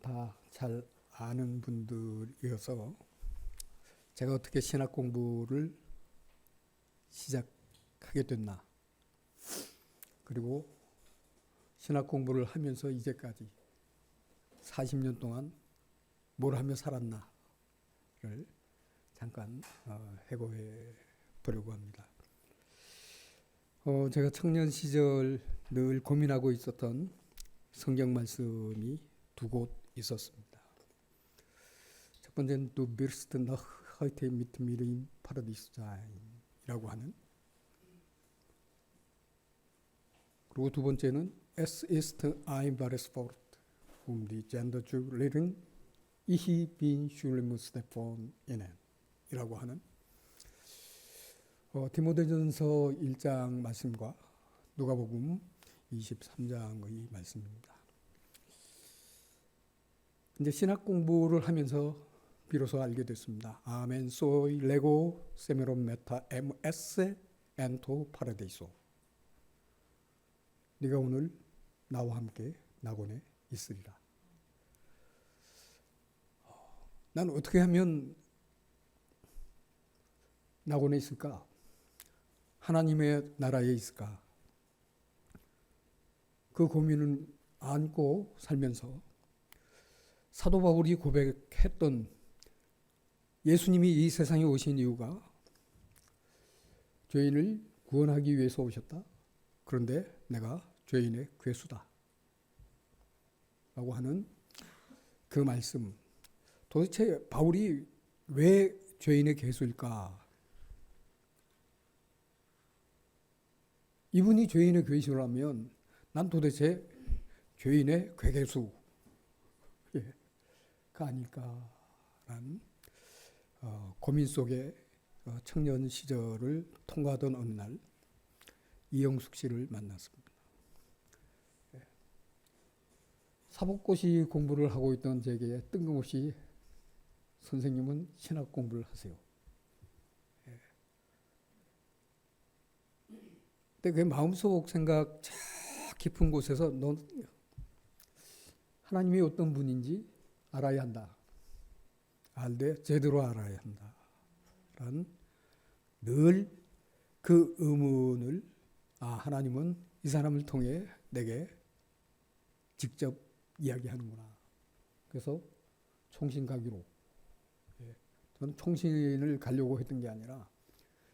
다 잘 아는 분들이어서 제가 어떻게 신학 공부를 시작하게 됐나, 그리고 신학 공부를 하면서 이제까지 40년 동안 뭘 하며 살았나를 잠깐 해고해 보려고 합니다. 제가 청년 시절 늘 고민하고 있었던 성경 말씀이 두 곳 있었습니다. 첫 번째는 Du wirst noch heute mit mir im Paradies sein 이라고 하는, 그리고 두 번째는 Es ist ein wahres Wort, die Gender zu lehren, ich bin schulmusste von ihnen 이라고 하는 디모데전서 1장 말씀과 누가복음 23장의 말씀입니다. 이제 신학 공부를 하면서 비로소 알게 됐습니다. 아멘 소이 레고 세메론 메타 ms 엔토 파라데이소. 네가 오늘 나와 함께 낙원에 있으리라. 난 어떻게 하면 낙원에 있을까? 하나님의 나라에 있을까? 그 고민을 안고 살면서 사도 바울이 고백했던 예수님이 이 세상에 오신 이유가 죄인을 구원하기 위해서 오셨다. 그런데 내가 죄인의 괴수다. 라고 하는 그 말씀. 도대체 바울이 왜 죄인의 괴수일까? 이분이 죄인의 괴수라면 난 도대체 죄인의 괴괴수가 아닐까라는 고민 속에 청년 시절을 통과하던 어느 날 이영숙 씨를 만났습니다. 사법고시 공부를 하고 있던 제게 뜬금없이 선생님은 신학 공부를 하세요. 근데 그 마음속 생각 저 깊은 곳에서 넌 하나님이 어떤 분인지 알아야 한다. 알되 제대로 알아야 한다. 라는 늘 그 의문을 하나님은 이 사람을 통해 내게 직접 이야기하는구나. 그래서 총신 가기로. 저는 총신을 가려고 했던 게 아니라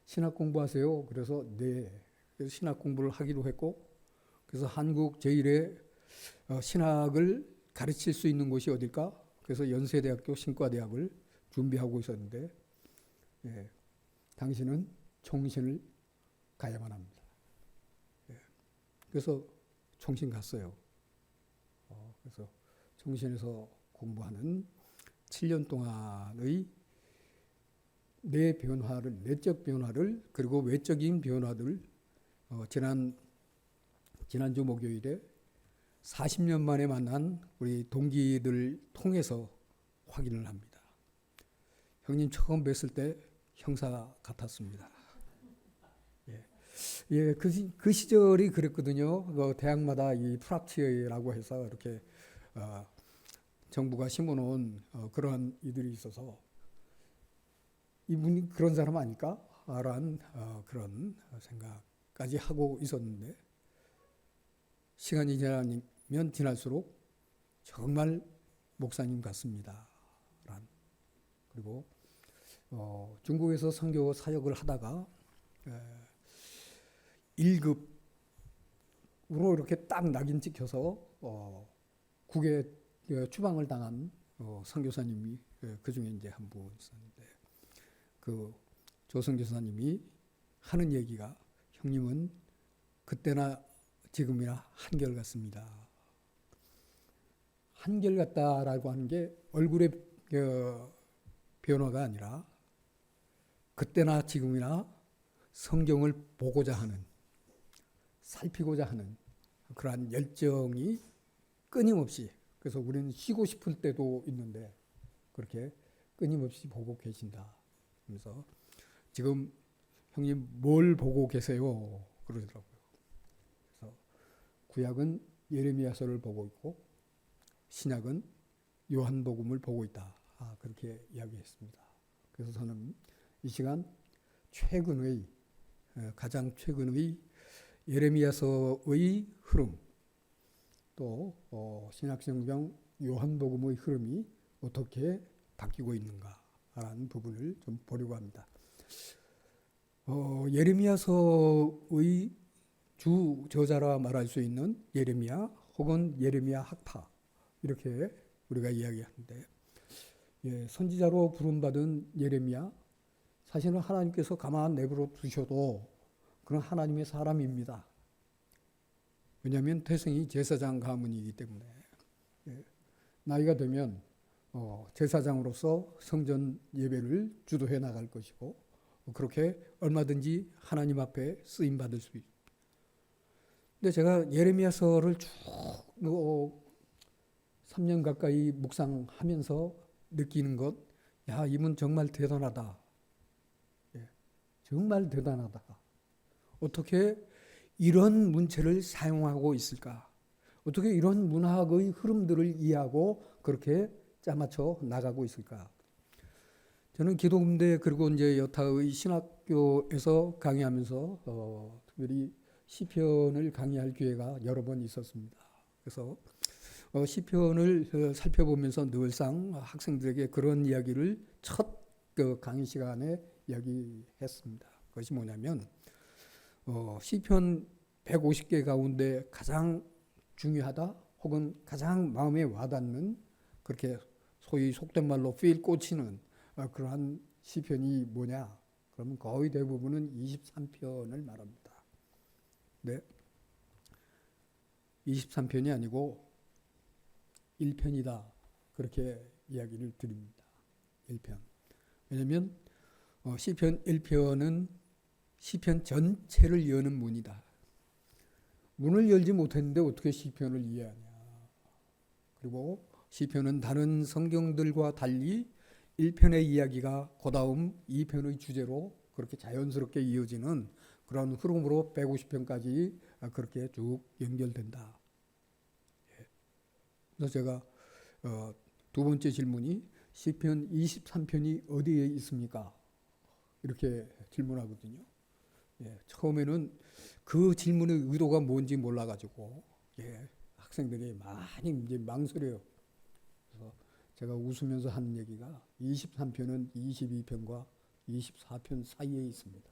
신학 공부하세요. 그래서 네. 그래서 신학 공부를 하기로 했고, 그래서 한국 제1의 신학을 가르칠 수 있는 곳이 어딜까? 그래서 연세대학교 신과대학을 준비하고 있었는데, 당신은 총신을 가야만 합니다. 그래서 총신 갔어요. 그래서 총신에서 공부하는 7년 동안의 내 변화를, 내적 변화를, 그리고 외적인 변화를 지난주 목요일에 40년 만에 만난 우리 동기들 통해서 확인을 합니다. 형님 처음 뵀을 때 형사 같았습니다. 그 시절이 그랬거든요. 대학마다 이 프락치라고 해서 이렇게 정부가 심어놓은 그러한 이들이 있어서 이분이 그런 사람 아닐까? 라는 그런 생각까지 하고 있었는데, 시간이 지나면 지날수록 정말 목사님 같습니다. 그리고 중국에서 선교 사역을 하다가 1급으로 이렇게 딱 낙인 찍혀서 국외 추방을 당한 선교사님이 그 중에 이제 한 분 있었는데, 그 조선교사님이 하는 얘기가 형님은 그때나 지금이나 한결같습니다. 한결같다라고 하는 게 얼굴의 변화가 아니라 그때나 지금이나 성경을 보고자 하는, 살피고자 하는 그러한 열정이 끊임없이, 그래서 우리는 쉬고 싶을 때도 있는데 그렇게 끊임없이 보고 계신다. 그래서 지금 형님 뭘 보고 계세요? 그러더라고요. 그래서 구약은 예레미야서를 보고 있고 신약은 요한복음을 보고 있다. 그렇게 이야기했습니다. 그래서 저는 이 시간 가장 최근의 예레미야서의 흐름, 또 신약성경 요한복음의 흐름이 어떻게 바뀌고 있는가라는 부분을 좀 보려고 합니다. 예레미야서의 주 저자라 말할 수 있는 예레미야 혹은 예레미야 학파, 이렇게 우리가 이야기하는데, 선지자로 부름받은 예레미야, 사실은 하나님께서 가만 내버려 두셔도 그런 하나님의 사람입니다. 왜냐하면 태생이 제사장 가문이기 때문에 나이가 되면 제사장으로서 성전 예배를 주도해 나갈 것이고, 그렇게 얼마든지 하나님 앞에 쓰임 받을 수 있습니다. 근데 제가 예레미야서를 쭉 3년 가까이 묵상하면서 느끼는 것, 이분 정말 대단하다. 정말 대단하다. 어떻게 이런 문체를 사용하고 있을까? 어떻게 이런 문학의 흐름들을 이해하고 그렇게 짜맞춰 나가고 있을까? 저는 기독음대 그리고 이제 여타의 신학교에서 강의하면서 특별히 시편을 강의할 기회가 여러 번 있었습니다. 그래서 시편을 살펴보면서 늘상 학생들에게 그런 이야기를 첫 강의 시간에 이야기했습니다. 그것이 뭐냐면 시편 150개 가운데 가장 중요하다 혹은 가장 마음에 와닿는, 그렇게 소위 속된 말로 필 꽂히는 그러한 시편이 뭐냐? 그러면 거의 대부분은 23편을 말합니다. 네, 23편이 아니고 1편이다. 그렇게 이야기를 드립니다. 1편. 왜냐하면 시편 1편은 시편 전체를 여는 문이다. 문을 열지 못했는데 어떻게 시편을 이해하냐. 그리고 시편은 다른 성경들과 달리 1편의 이야기가 그다음 2편의 주제로 그렇게 자연스럽게 이어지는 그런 흐름으로 150편까지 그렇게 쭉 연결된다. 그래서 제가 두 번째 질문이 시편 23편이 어디에 있습니까? 이렇게 질문하거든요. 처음에는 그 질문의 의도가 뭔지 몰라가지고 학생들이 많이 이제 망설여요. 그래서 제가 웃으면서 하는 얘기가 23편은 22편과 24편 사이에 있습니다.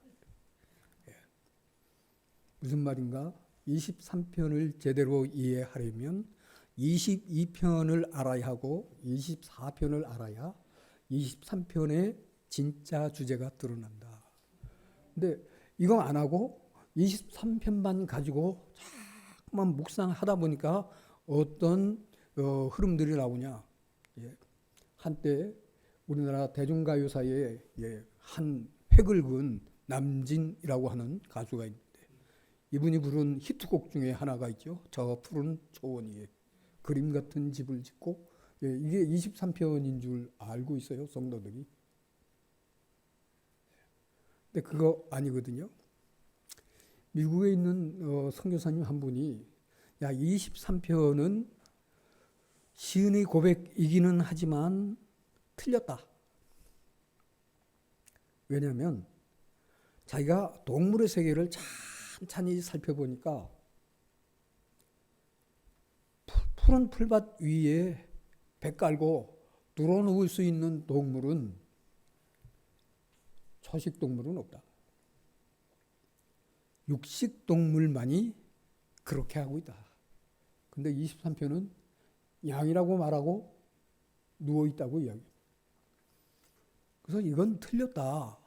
무슨 말인가? 23편을 제대로 이해하려면 22편을 알아야 하고 24편을 알아야 23편의 진짜 주제가 드러난다. 근데 이거 안 하고 23편만 가지고 자꾸만 묵상하다 보니까 어떤 흐름들이 나오냐. 한때 우리나라 대중가요사에 한 획을 그은 남진이라고 하는 가수가 있는데, 이분이 부른 히트곡 중에 하나가 있죠. 저 푸른 초원 위에 그림 같은 집을 짓고, 이게 23편인 줄 알고 있어요, 성도들이. 근데 그거 아니거든요. 미국에 있는 선교사님 한 분이 23편은 시인의 고백이기는 하지만 틀렸다. 왜냐하면 자기가 동물의 세계를 찬찬히 살펴보니까 푸른 풀밭 위에 배 깔고 누워누울 수 있는 동물은, 초식동물은 없다. 육식동물만이 그렇게 하고 있다. 근데 23편은 양이라고 말하고 누워있다고 이야기해요. 그래서 이건 틀렸다.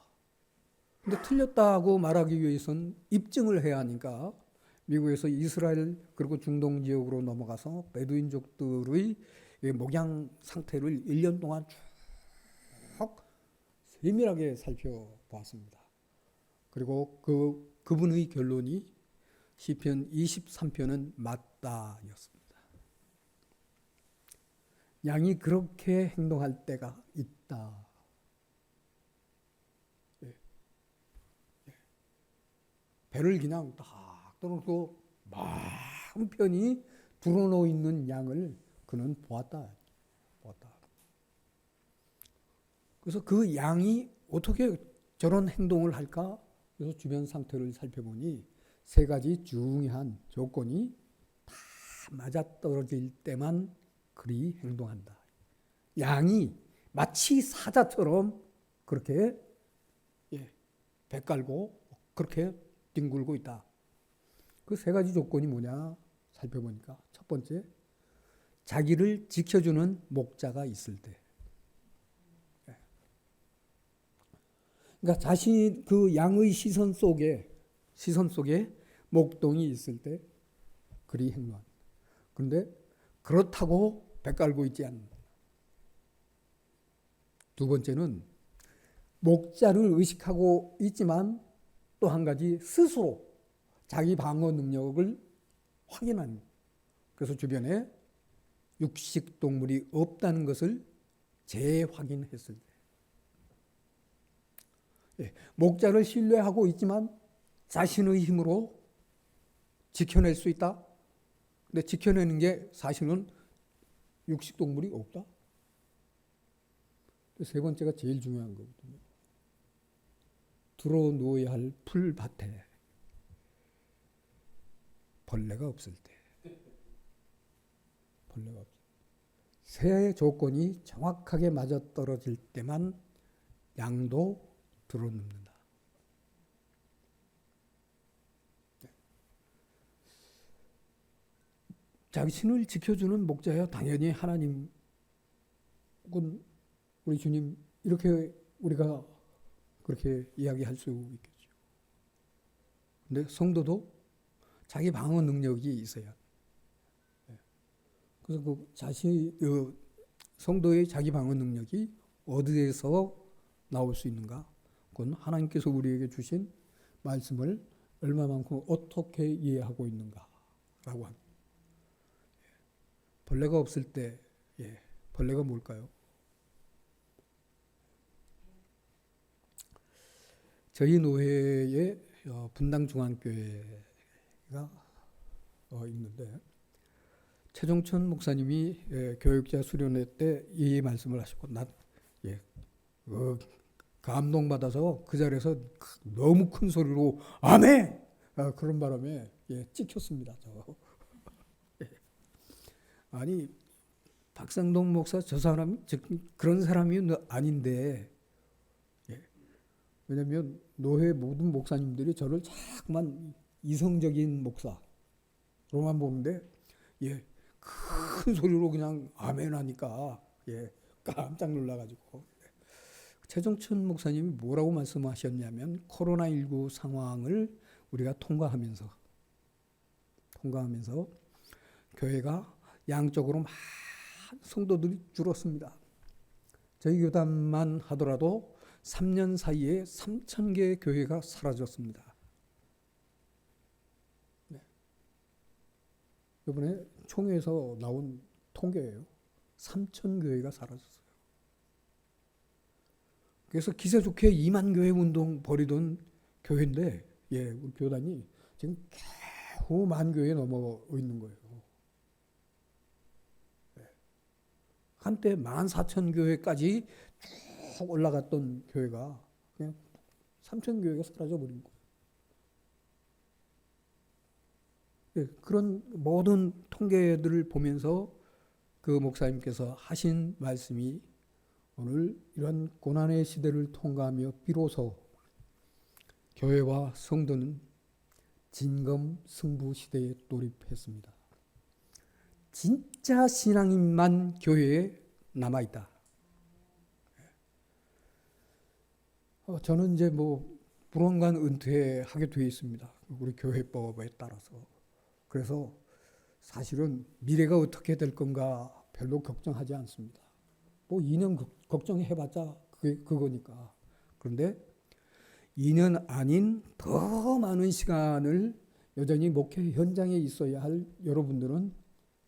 근데 틀렸다고 말하기 위해서는 입증을 해야 하니까 미국에서 이스라엘 그리고 중동 지역으로 넘어가서 베두인족들의 목양 상태를 1년 동안 쭉 세밀하게 살펴보았습니다. 그리고 그분의 결론이 시편 23편은 맞다였습니다. 양이 그렇게 행동할 때가 있다. 배를 그냥 딱 떠놓고 마음 편히 불어넣어 있는 양을 그는 보았다. 그래서 그 양이 어떻게 저런 행동을 할까? 그래서 주변 상태를 살펴보니 세 가지 중요한 조건이 다 맞아떨어질 때만 그리 행동한다. 양이 마치 사자처럼 그렇게 배 깔고 그렇게 뒹굴고 있다. 그 세 가지 조건이 뭐냐 살펴보니까 첫 번째, 자기를 지켜주는 목자가 있을 때. 그러니까 자신 그 양의 시선 속에 목동이 있을 때 그리 행동한다. 그런데 그렇다고 배 깔고 있지 않는다. 두 번째는 목자를 의식하고 있지만 또 한 가지 스스로 자기 방어 능력을 확인하는 거예요. 그래서 주변에 육식 동물이 없다는 것을 재확인했을 때, 목자를 신뢰하고 있지만 자신의 힘으로 지켜낼 수 있다. 근데 지켜내는 게 사실은 육식 동물이 없다. 세 번째가 제일 중요한 거거든요. 들어 누워야 할 풀밭에 벌레가 없을 때. 벌레가 없을 때. 세 조건이 정확하게 맞아떨어질 때만 양도 들어눕는다. 자신을 지켜주는 목자야 당연히 하나님은 우리 주님 이렇게 우리가 그렇게 이야기할 수 있겠죠. 근데 성도도 자기 방어 능력이 있어야. 그래서 그 성도의 자기 방어 능력이 어디에서 나올 수 있는가? 그건 하나님께서 우리에게 주신 말씀을 얼마만큼 어떻게 이해하고 있는가라고 합니다. 벌레가 없을 때, 벌레가 뭘까요? 저희 노회에 분당중앙교회가 있는데 최종천 목사님이 교육자 수련회 때 이 말씀을 하시고 감동받아서 그 자리에서 너무 큰 소리로 아멘! 그런 바람에 찍혔습니다. 아니 박상동 목사 저 사람 그런 사람이 아닌데, 왜냐하면 노회 모든 목사님들이 저를 자꾸만 이성적인 목사로만 보는데 큰 소리로 그냥 아멘 하니까 깜짝 놀라가지고 최종천 목사님이 뭐라고 말씀하셨냐면 코로나19 상황을 우리가 통과하면서 교회가 양쪽으로 많은 성도들이 줄었습니다. 저희 교단만 하더라도 3년 사이에 3,000개의 교회가 사라졌습니다. 이번에 총회에서 나온 통계예요. 3,000교회가 사라졌어요. 그래서 기세 좋게 2만 교회 운동 벌이던 교회인데, 우리 교단이 지금 겨우 10,000교회에 넘어 있는 거예요. 한때 14,000교회까지 쭉 올라갔던 교회가 그냥 3,000교회가 사라져버린 거예요. 그런 모든 통계들을 보면서 그 목사님께서 하신 말씀이 오늘 이런 고난의 시대를 통과하며 비로소 교회와 성도는 진검승부 시대에 돌입했습니다. 진짜 신앙인만 교회에 남아있다. 저는 이제 불원간 은퇴하게 되어 있습니다. 우리 교회법에 따라서. 그래서 사실은 미래가 어떻게 될 건가 별로 걱정하지 않습니다. 2년 걱정해봤자 그거니까. 그런데 2년 아닌 더 많은 시간을 여전히 목회 현장에 있어야 할 여러분들은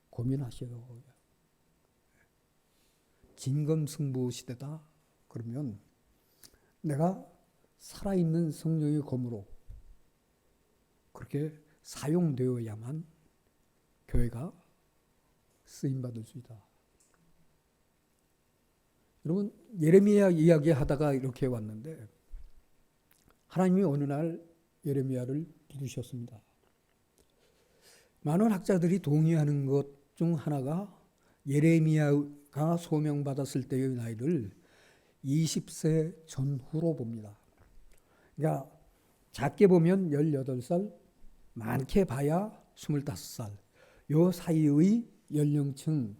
고민하셔요. 진검승부 시대다. 그러면 내가 살아있는 성령의 검으로 그렇게 사용되어야만 교회가 쓰임받을 수 있다. 여러분 예레미야 이야기 하다가 이렇게 왔는데 하나님이 어느 날 예레미야를 부르셨습니다. 많은 학자들이 동의하는 것 중 하나가 예레미야가 소명받았을 때의 나이를 20세 전후로 봅니다. 그러니까 작게 보면 18살, 많게 봐야 25살. 요 사이의 연령층에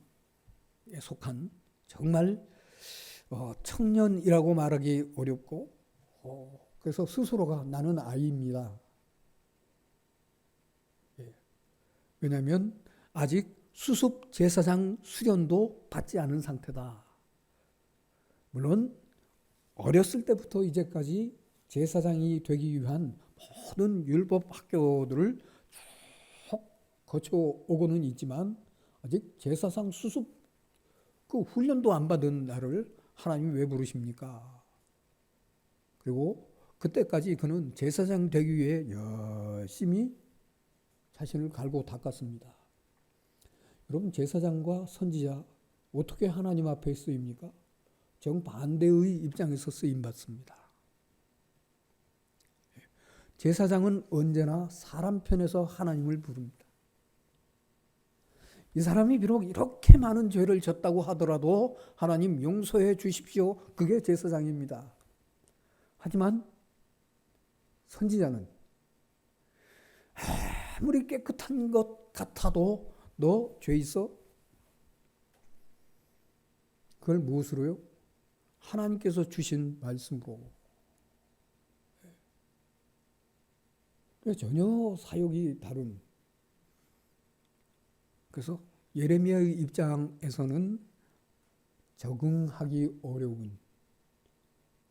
속한 정말 청년이라고 말하기 어렵고 그래서 스스로가 나는 아이입니다. 왜냐하면 아직 수습 제사장 수련도 받지 않은 상태다. 물론 어렸을 때부터 이제까지 제사장이 되기 위한 모든 율법 학교들을 쭉 거쳐오고는 있지만 아직 제사장 수습 그 훈련도 안 받은 나를 하나님이 왜 부르십니까? 그리고 그때까지 그는 제사장 되기 위해 열심히 자신을 갈고 닦았습니다. 여러분 제사장과 선지자 어떻게 하나님 앞에 쓰입니까? 정반대의 입장에서 쓰임받습니다. 제사장은 언제나 사람 편에서 하나님을 부릅니다. 이 사람이 비록 이렇게 많은 죄를 졌다고 하더라도 하나님 용서해 주십시오. 그게 제사장입니다. 하지만 선지자는 아무리 깨끗한 것 같아도 너 죄 있어? 그걸 무엇으로요? 하나님께서 주신 말씀으로. 전혀 사역이 다른. 그래서 예레미야의 입장에서는 적응하기 어려운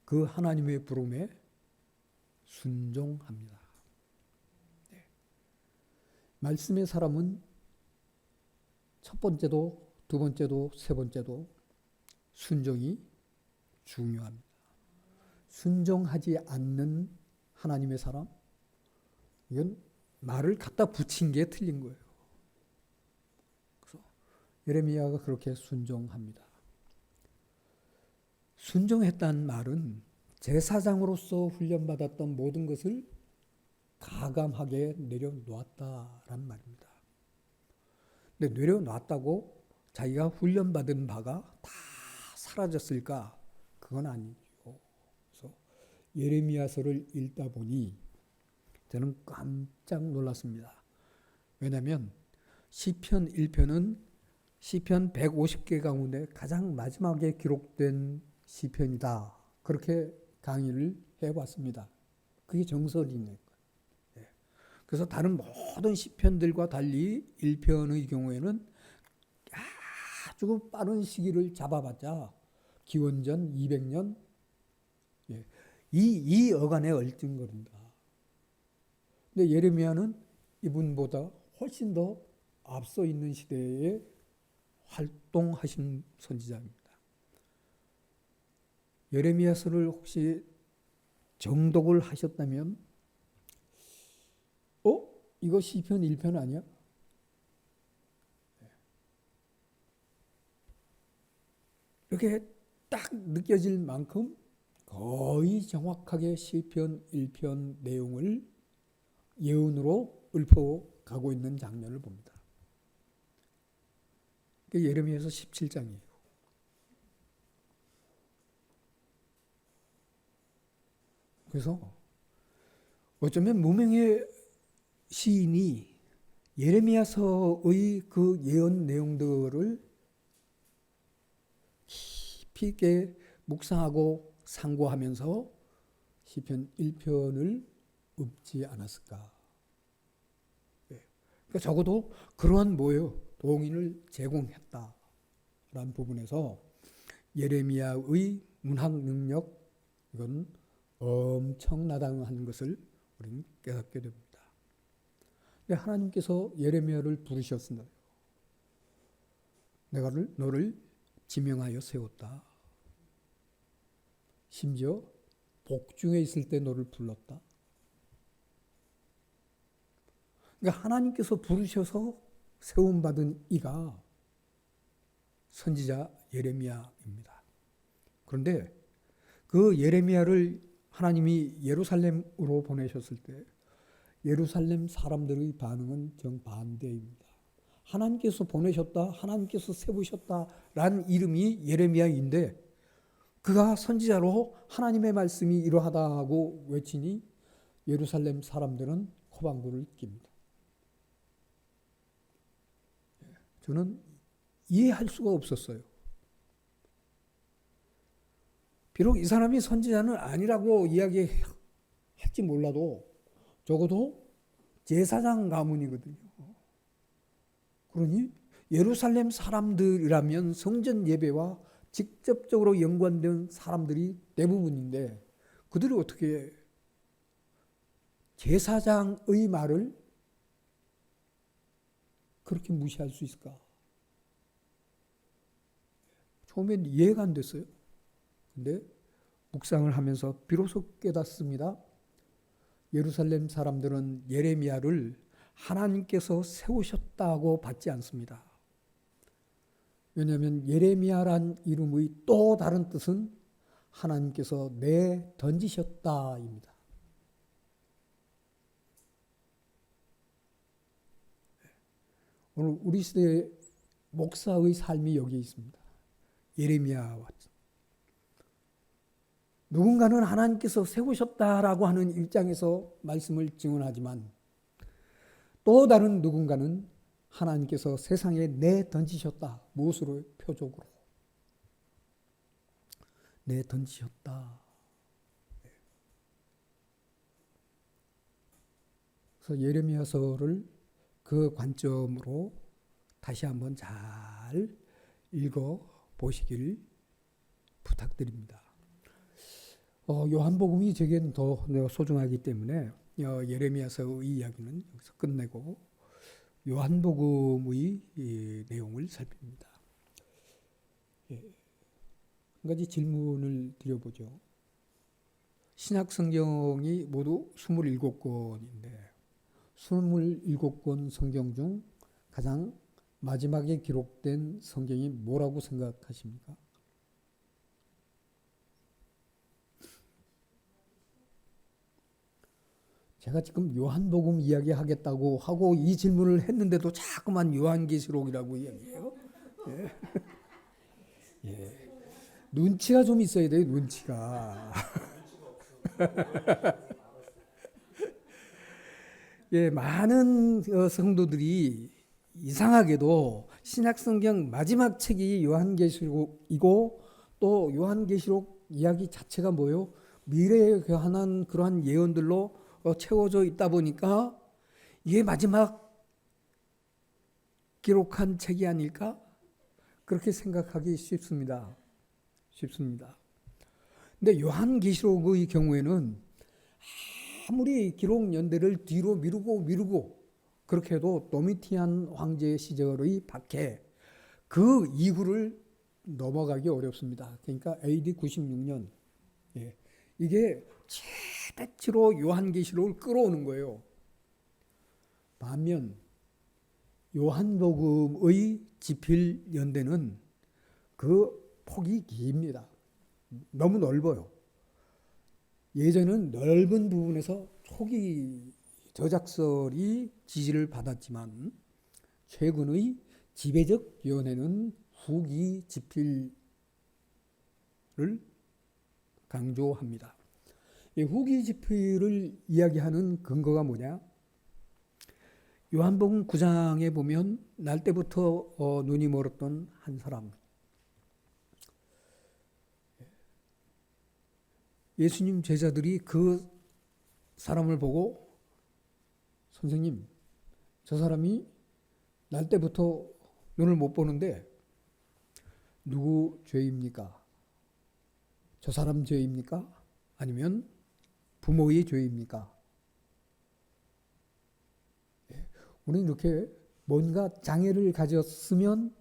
그 하나님의 부름에 순종합니다. 말씀의 사람은 첫 번째도 두 번째도 세 번째도 순종이 중요합니다. 순종하지 않는 하나님의 사람, 이건 말을 갖다 붙인 게 틀린 거예요. 그래서 예레미야가 그렇게 순종합니다. 순종했다는 말은 제사장으로서 훈련받았던 모든 것을 가감하게 내려놓았다라는 말입니다. 근데 내려놨다고 자기가 훈련받은 바가 다 사라졌을까? 그건 아니죠. 그래서 예레미야서를 읽다 보니 저는 깜짝 놀랐습니다. 왜냐하면 시편 1편은 시편 150개 가운데 가장 마지막에 기록된 시편이다. 그렇게 강의를 해봤습니다. 그게 정설이네요. 그래서 다른 모든 시편들과 달리 1편의 경우에는 아주 빠른 시기를 잡아봤자 기원전 200년 이 어간에 얼찐거립니다. 근데 예레미야는 이분보다 훨씬 더 앞서 있는 시대에 활동하신 선지자입니다. 예레미야서를 혹시 정독을 하셨다면 이거 시편 1편 아니야? 이렇게 딱 느껴질 만큼 거의 정확하게 시편 1편 내용을 예언으로 읊어가고 있는 장면을 봅니다. 예레미야서 17장이에요. 그래서 어쩌면 무명의 시인이 예레미야서의 그 예언 내용들을 깊이 있게 묵상하고 상고하면서 시편 1편을 읊지 않았을까. 그러니까 적어도 그러한 동인을 제공했다라는 부분에서 예레미야의 문학 능력, 이건 엄청나다는 것을 우리는 깨닫게 됩니다. 하나님께서 예레미야를 부르셨습니다. 내가 너를 지명하여 세웠다. 심지어 복중에 있을 때 너를 불렀다. 그러니까 하나님께서 부르셔서 세움받은 이가 선지자 예레미야입니다. 그런데 그 예레미야를 하나님이 예루살렘으로 보내셨을 때 예루살렘 사람들의 반응은 정반대입니다. 하나님께서 보내셨다, 하나님께서 세우셨다라는 이름이 예레미야인데 그가 선지자로 하나님의 말씀이 이러하다고 외치니 예루살렘 사람들은 코방구를 낍니다. 저는 이해할 수가 없었어요. 비록 이 사람이 선지자는 아니라고 이야기할지 몰라도 적어도 제사장 가문이거든요. 그러니 예루살렘 사람들이라면 성전 예배와 직접적으로 연관된 사람들이 대부분인데 그들이 어떻게 제사장의 말을 그렇게 무시할 수 있을까? 처음엔 이해가 안 됐어요. 근데 묵상을 하면서 비로소 깨닫습니다. 예루살렘 사람들은 예레미야를 하나님께서 세우셨다고 받지 않습니다. 왜냐하면 예레미야란 이름의 또 다른 뜻은 하나님께서 내던지셨다입니다. 오늘 우리 시대의 목사의 삶이 여기 있습니다. 예레미야와 누군가는 하나님께서 세우셨다라고 하는 입장에서 말씀을 증언하지만 또 다른 누군가는 하나님께서 세상에 내던지셨다. 무엇으로? 표적으로. 내던지셨다. 그래서 예레미야서를 그 관점으로 다시 한번 잘 읽어보시길 부탁드립니다. 요한복음이 제게는 더 소중하기 때문에 예레미야서의 이야기는 여기서 끝내고 요한복음의 내용을 살핍니다. 한 가지 질문을 드려보죠. 신약 성경이 모두 27권인데 27권 성경 중 가장 마지막에 기록된 성경이 뭐라고 생각하십니까? 제가 지금 요한복음 이야기하겠다고 하고 이 질문을 했는데도 자꾸만 요한계시록이라고 이야기해요. 예. 예. 눈치가 좀 있어야 돼요, 눈치가. 예, 많은 성도들이 이상하게도 신약성경 마지막 책이 요한계시록이고 또 요한계시록 이야기 자체가 뭐예요? 미래에 관한 그러한 예언들로 채워져 있다 보니까 이게 마지막 기록한 책이 아닐까? 그렇게 생각하기 쉽습니다. 근데 요한계시록의 경우에는 아무리 기록 연대를 뒤로 미루고 그렇게 해도 도미티안 황제의 시절의 밖에 그 이후를 넘어가기 어렵습니다. 그러니까 AD 96년 이게 최대치로 요한계시록을 끌어오는 거예요. 반면 요한복음의 지필 연대는 그 폭이 깁니다. 너무 넓어요. 예전은 넓은 부분에서 초기 저작설이 지지를 받았지만 최근의 지배적 위원회는 후기 지필을 강조합니다. 이 후기 지필을 이야기하는 근거가 뭐냐? 요한복음 9장에 보면 날 때부터 눈이 멀었던 한 사람, 예수님 제자들이 그 사람을 보고 선생님, 저 사람이 날 때부터 눈을 못 보는데 누구 죄입니까? 저 사람 죄입니까? 아니면 부모의 죄입니까? 우리는 이렇게 뭔가 장애를 가졌으면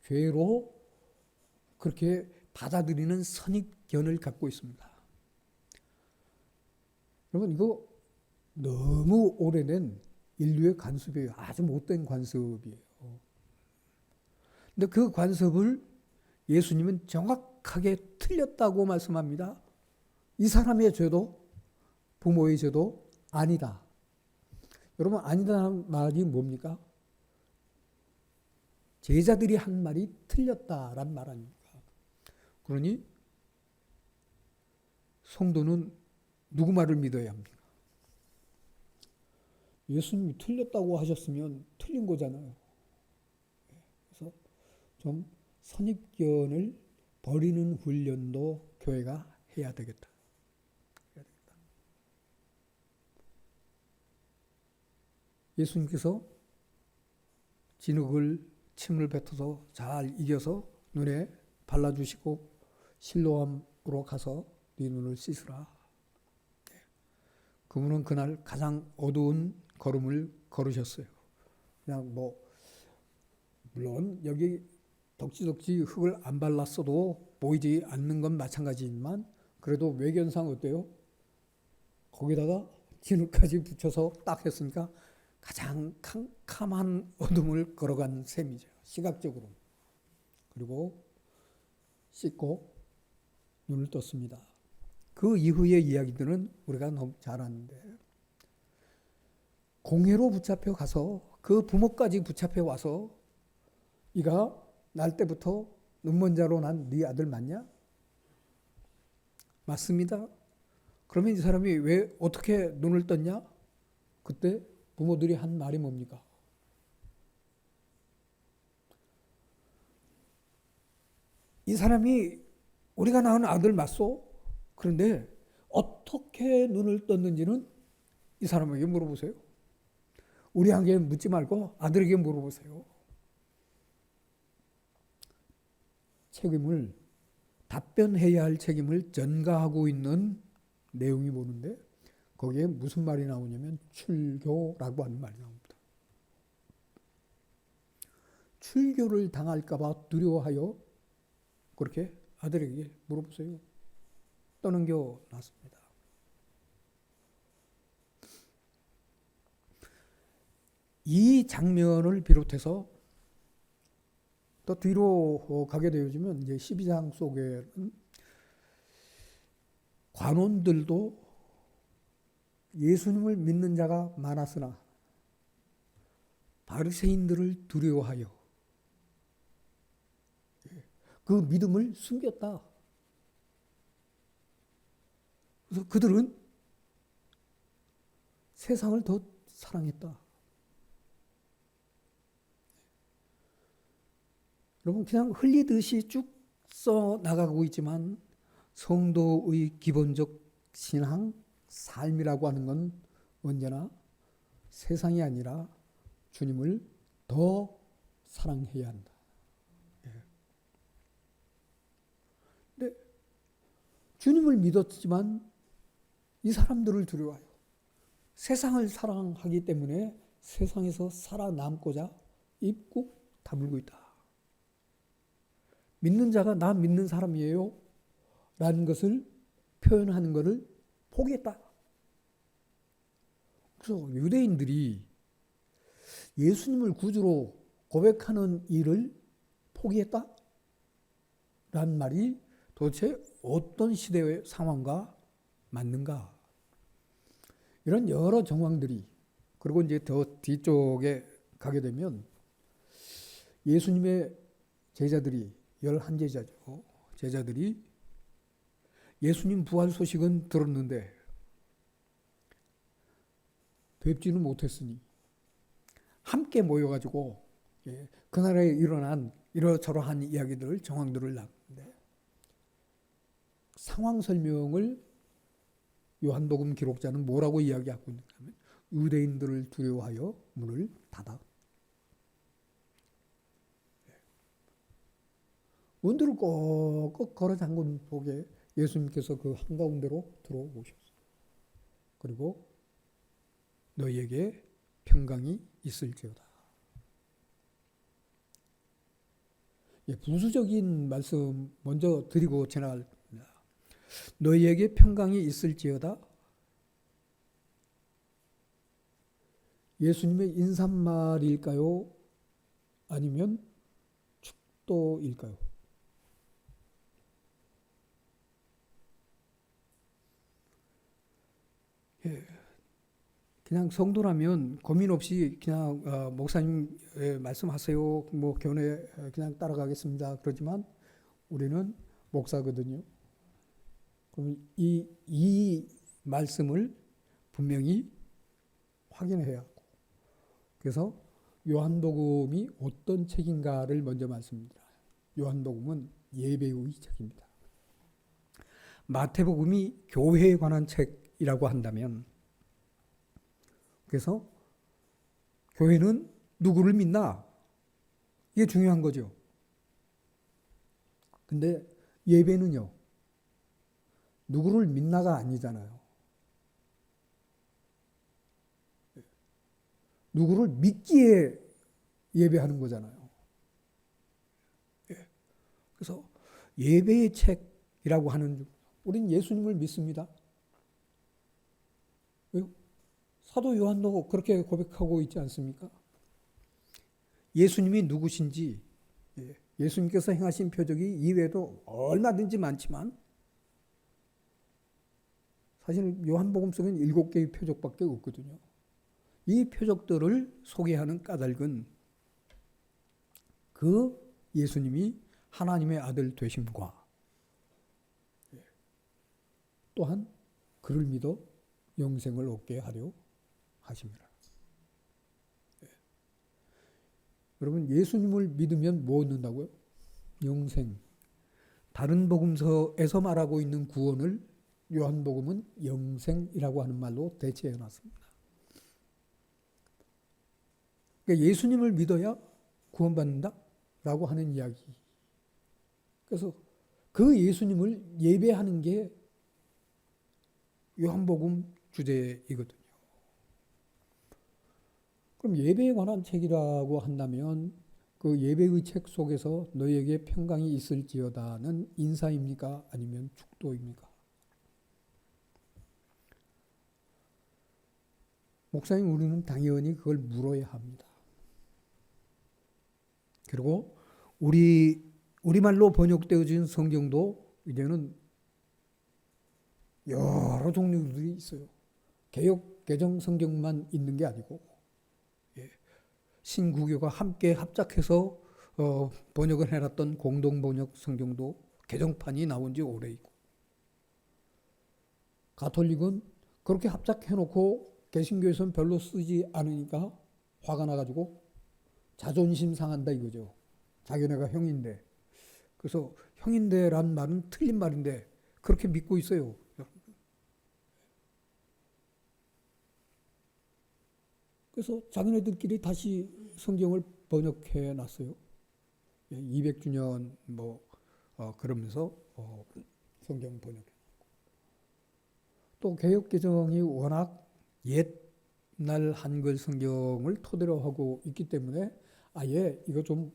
죄로 그렇게 받아들이는 선입견을 갖고 있습니다. 여러분 이거 너무 오래된 인류의 관습이에요. 아주 못된 관습이에요. 근데 그 관습을 예수님은 심각하게 틀렸다고 말씀합니다. 이 사람의 죄도 부모의 죄도 아니다. 여러분, 아니다는 말이 뭡니까? 제자들이 한 말이 틀렸다란 말 아닙니까? 그러니 성도는 누구 말을 믿어야 합니까? 예수님이 틀렸다고 하셨으면 틀린 거잖아요. 그래서 좀 선입견을 버리는 훈련도 교회가 해야 되겠다. 예수님께서 진흙을 침을 뱉어서 잘 이겨서 눈에 발라주시고 실로암으로 가서 네 눈을 씻으라. 그분은 그날 가장 어두운 걸음을 걸으셨어요. 그냥 물론 여기 덕지덕지 흙을 안 발랐어도 보이지 않는 건 마찬가지지만 그래도 외견상 어때요? 거기다가 진흙까지 붙여서 딱 했으니까 가장 캄캄한 어둠을 걸어간 셈이죠. 시각적으로. 그리고 씻고 눈을 떴습니다. 그 이후의 이야기들은 우리가 너무 잘 아는데 공회로 붙잡혀 가서 그 부모까지 붙잡혀 와서 이가 날 때부터 눈먼 자로 난 네 아들 맞냐? 맞습니다. 그러면 이 사람이 왜 어떻게 눈을 떴냐? 그때 부모들이 한 말이 뭡니까? 이 사람이 우리가 낳은 아들 맞소? 그런데 어떻게 눈을 떴는지는 이 사람에게 물어보세요. 우리에게 묻지 말고 아들에게 물어보세요. 책임을, 답변해야 할 책임을 전가하고 있는 내용이 보는데 거기에 무슨 말이 나오냐면 출교라고 하는 말이 나옵니다. 출교를 당할까 봐 두려워하여 그렇게 아들에게 물어보세요. 떠넘겨 놨습니다. 이 장면을 비롯해서 또 뒤로 가게 되어지면 이제 12장 속에는 관원들도 예수님을 믿는 자가 많았으나 바리새인들을 두려워하여 그 믿음을 숨겼다. 그래서 그들은 세상을 더 사랑했다. 여러분 그냥 흘리듯이 쭉 써 나가고 있지만 성도의 기본적 신앙, 삶이라고 하는 건 언제나 세상이 아니라 주님을 더 사랑해야 한다. 근데 주님을 믿었지만 이 사람들을 두려워해요. 세상을 사랑하기 때문에 세상에서 살아남고자 입 꾹 다물고 있다. 믿는 자가 나 믿는 사람이에요 라는 것을 표현하는 것을 포기했다. 그래서 유대인들이 예수님을 구주로 고백하는 일을 포기했다? 라는 말이 도대체 어떤 시대의 상황과 맞는가? 이런 여러 정황들이, 그리고 이제 더 뒤쪽에 가게 되면 예수님의 제자들이 11제자죠. 제자들이 예수님 부활 소식은 들었는데 뵙지는 못했으니 함께 모여가지고 그날에 일어난 이러저러한 이야기들을, 정황들을 나누는데 상황 설명을 요한복음 기록자는 뭐라고 이야기하고 있는가 하면 유대인들을 두려워하여 문을 닫아 문들을 꼭꼭 걸어 잠근 속에 예수님께서 그 한가운데로 들어오셨어요. 그리고 너희에게 평강이 있을지어다. 부수적인 말씀 먼저 드리고 지나갈 겁니다. 너희에게 평강이 있을지어다. 예수님의 인사말일까요? 아니면 축도일까요? 그냥 성도라면 고민 없이 그냥 목사님 말씀하세요. 뭐 교회 그냥 따라가겠습니다. 그러지만 우리는 목사거든요. 그럼 이 말씀을 분명히 확인해야 하고, 그래서 요한복음이 어떤 책인가를 먼저 말씀드려요. 요한복음은 예배의 책입니다. 마태복음이 교회에 관한 책이라고 한다면, 그래서 교회는 누구를 믿나? 이게 중요한 거죠. 근데 예배는요, 누구를 믿나가 아니잖아요. 누구를 믿기에 예배하는 거잖아요. 그래서 예배의 책이라고 하는, 우린 예수님을 믿습니다. 왜요? 사도 요한도 그렇게 고백하고 있지 않습니까? 예수님이 누구신지, 예수님께서 행하신 표적이 이외에도 얼마든지 많지만 사실 요한복음 속에는 7개의 표적밖에 없거든요. 이 표적들을 소개하는 까닭은 그 예수님이 하나님의 아들 되심과 또한 그를 믿어 영생을 얻게 하려 하십니다. 여러분, 예수님을 믿으면 뭐 얻는다고요? 영생. 다른 복음서에서 말하고 있는 구원을 요한복음은 영생이라고 하는 말로 대체해 놨습니다. 그러니까 예수님을 믿어야 구원받는다라고 하는 이야기. 그래서 그 예수님을 예배하는 게 요한복음 주제이거든요. 그럼 예배에 관한 책이라고 한다면 그 예배의 책 속에서 너에게 평강이 있을지어다는 인사입니까? 아니면 축도입니까? 목사님, 우리는 당연히 그걸 물어야 합니다. 그리고 우리말로 번역되어진 성경도 이제는 여러 종류들이 있어요. 개역 개정 성경만 있는 게 아니고 신구교가 함께 합작해서 번역을 해놨던 공동 번역 성경도 개정판이 나온 지 오래 있고, 가톨릭은 그렇게 합작해놓고 개신교에서는 별로 쓰지 않으니까 화가 나가지고 자존심 상한다 이거죠. 자기네가 형인데. 그래서 형인데란 말은 틀린 말인데 그렇게 믿고 있어요. 그래서 자기네들끼리 다시 성경을 번역해 놨어요. 200주년 그러면서 성경 번역해. 또 개역 개정이 워낙 옛날 한글 성경을 토대로 하고 있기 때문에 아예 이거 좀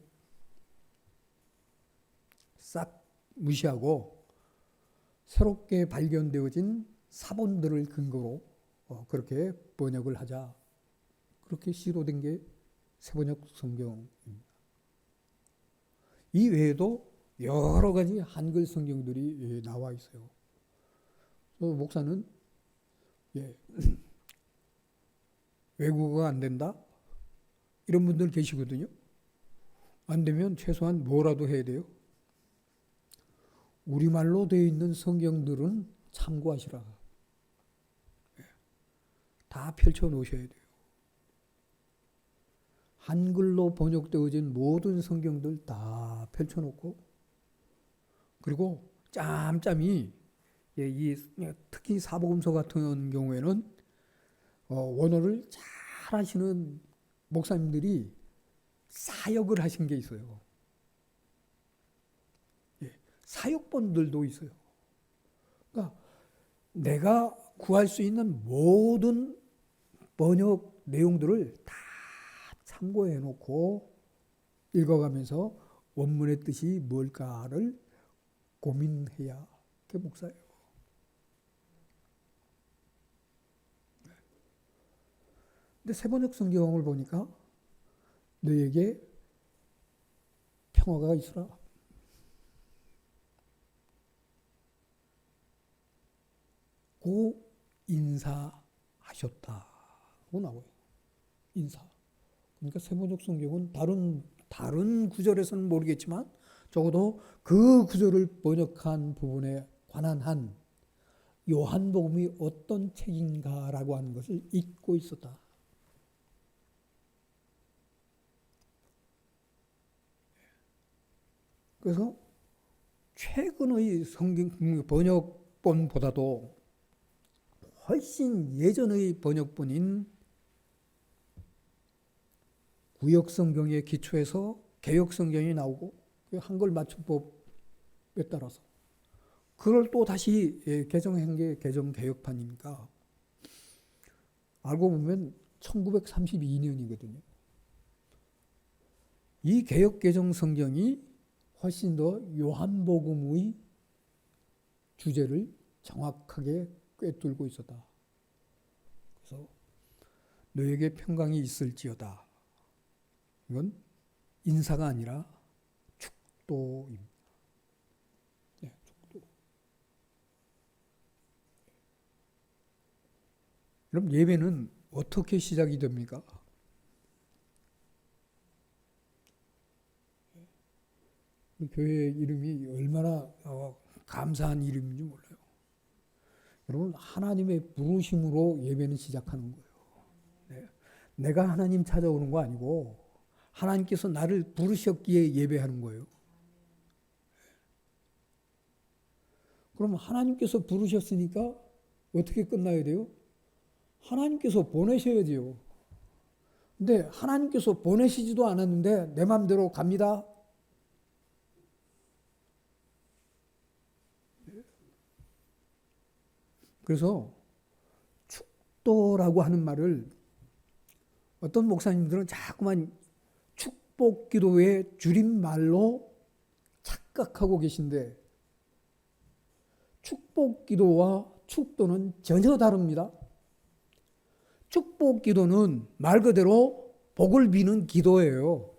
싹 무시하고 새롭게 발견되어진 사본들을 근거로 그렇게 번역을 하자. 그렇게 시로된 게 새번역 성경입니다. 이 외에도 여러 가지 한글 성경들이 나와 있어요. 목사는 외국어가 안 된다? 이런 분들 계시거든요. 안 되면 최소한 뭐라도 해야 돼요? 우리말로 되어 있는 성경들은 참고하시라. 다 펼쳐 놓으셔야 돼요. 한글로 번역되어진 모든 성경들 다 펼쳐놓고, 그리고 짬짬이 특히 사복음서 같은 경우에는 원어를 잘 하시는 목사님들이 사역을 하신 게 있어요. 사역본들도 있어요. 그러니까 내가 구할 수 있는 모든 번역 내용들을 다 참고해 놓고 읽어가면서 원문의 뜻이 뭘까를 고민해야 그게 목사예요. 근데 새번역 성경을 보니까 너에게 평화가 있으라. 고 인사하셨어요. 하셨다고 나와요. 인사. 그러니까 세번역 성경은 다른 구절에서는 모르겠지만 적어도 그 구절을 번역한 부분에 관한 한 요한복음이 어떤 책인가라고 하는 것을 잊고 있었다. 그래서 최근의 성경 번역본보다도 훨씬 예전의 번역본인 구역성경의 기초에서 개역성경이 나오고 한글 맞춤법에 따라서 그걸 또 다시 개정한 게 개정개혁판이니까 알고 보면 1932년이거든요. 이 개혁개정 성경이 훨씬 더 요한복음의 주제를 정확하게 꿰뚫고 있었다. 그래서 너에게 평강이 있을지어다. 이건 인사가 아니라 축도입니다. 네, 축도. 그럼 예배는 어떻게 시작이 됩니까? 교회 이름이 얼마나 감사한 이름인지 몰라요. 여러분, 하나님의 부르심으로 예배는 시작하는 거예요. 네. 내가 하나님 찾아오는 거 아니고 하나님께서 나를 부르셨기에 예배하는 거예요. 그럼 하나님께서 부르셨으니까 어떻게 끝나야 돼요? 하나님께서 보내셔야지요. 근데 하나님께서 보내시지도 않았는데 내 마음대로 갑니다. 그래서 축도라고 하는 말을 어떤 목사님들은 자꾸만 축복기도의 줄임말로 착각하고 계신데 축복기도와 축도는 전혀 다릅니다. 축복기도는 말 그대로 복을 비는 기도예요.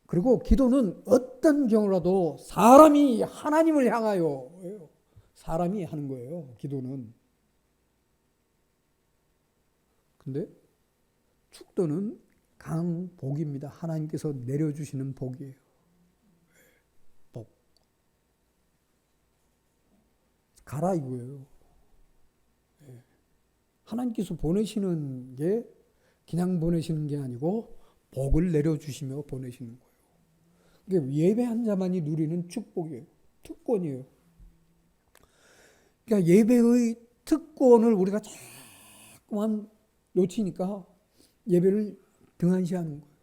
그리고 기도는 어떤 경우라도 사람이 하나님을 향하여 사람이 하는 거예요. 기도는. 근데 축도는 강복입니다. 하나님께서 내려주시는 복이에요. 복. 가라 이거예요. 하나님께서 보내시는 게 그냥 보내시는 게 아니고 복을 내려주시며 보내시는 거예요. 그러니까 예배한 자만이 누리는 축복이에요. 특권이에요. 그러니까 예배의 특권을 우리가 자꾸만 놓치니까 예배를 등한시하는 거예요.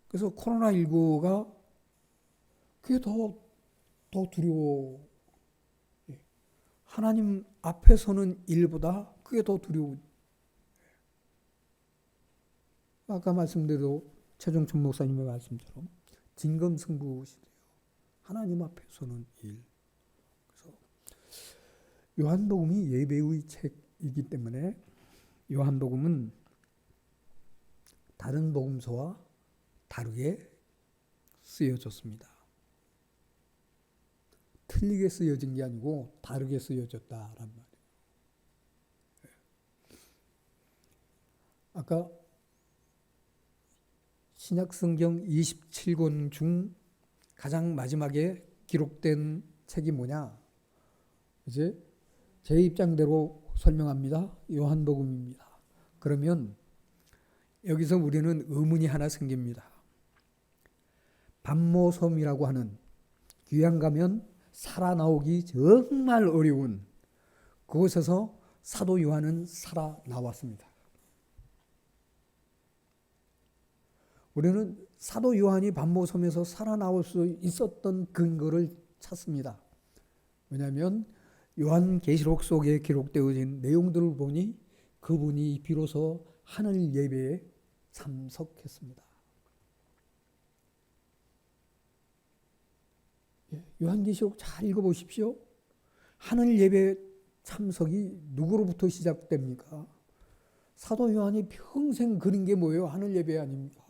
그래서 코로나19가 그게 더 두려워. 하나님 앞에 서는 일보다 그게 더 두려워. 아까 말씀대로 최종천 목사님의 말씀처럼 진검승부시대요. 하나님 앞에 서는 일. 그래서 요한복음이 예배의 책이기 때문에 요한복음은 다른 복음서와 다르게 쓰여졌습니다. 틀리게 쓰여진 게 아니고 다르게 쓰여졌다란 말이에요. 아까 신약성경 27권 중 가장 마지막에 기록된 책이 뭐냐? 이제 제 입장대로 설명합니다. 요한복음입니다. 그러면 여기서 우리는 의문이 하나 생깁니다. 반모섬이라고 하는 귀양 가면 살아나오기 정말 어려운 그곳에서 사도 요한은 살아나왔습니다. 우리는 사도 요한이 반모섬에서 살아나올 수 있었던 근거를 찾습니다. 왜냐하면 요한계시록 속에 기록되어진 내용들을 보니 그분이 비로소 하늘 예배에 참석했습니다. 요한계시록 잘 읽어보십시오. 하늘 예배 참석이 누구로부터 시작됩니까? 사도 요한이 평생 그린 게 뭐예요? 하늘 예배 아닙니까?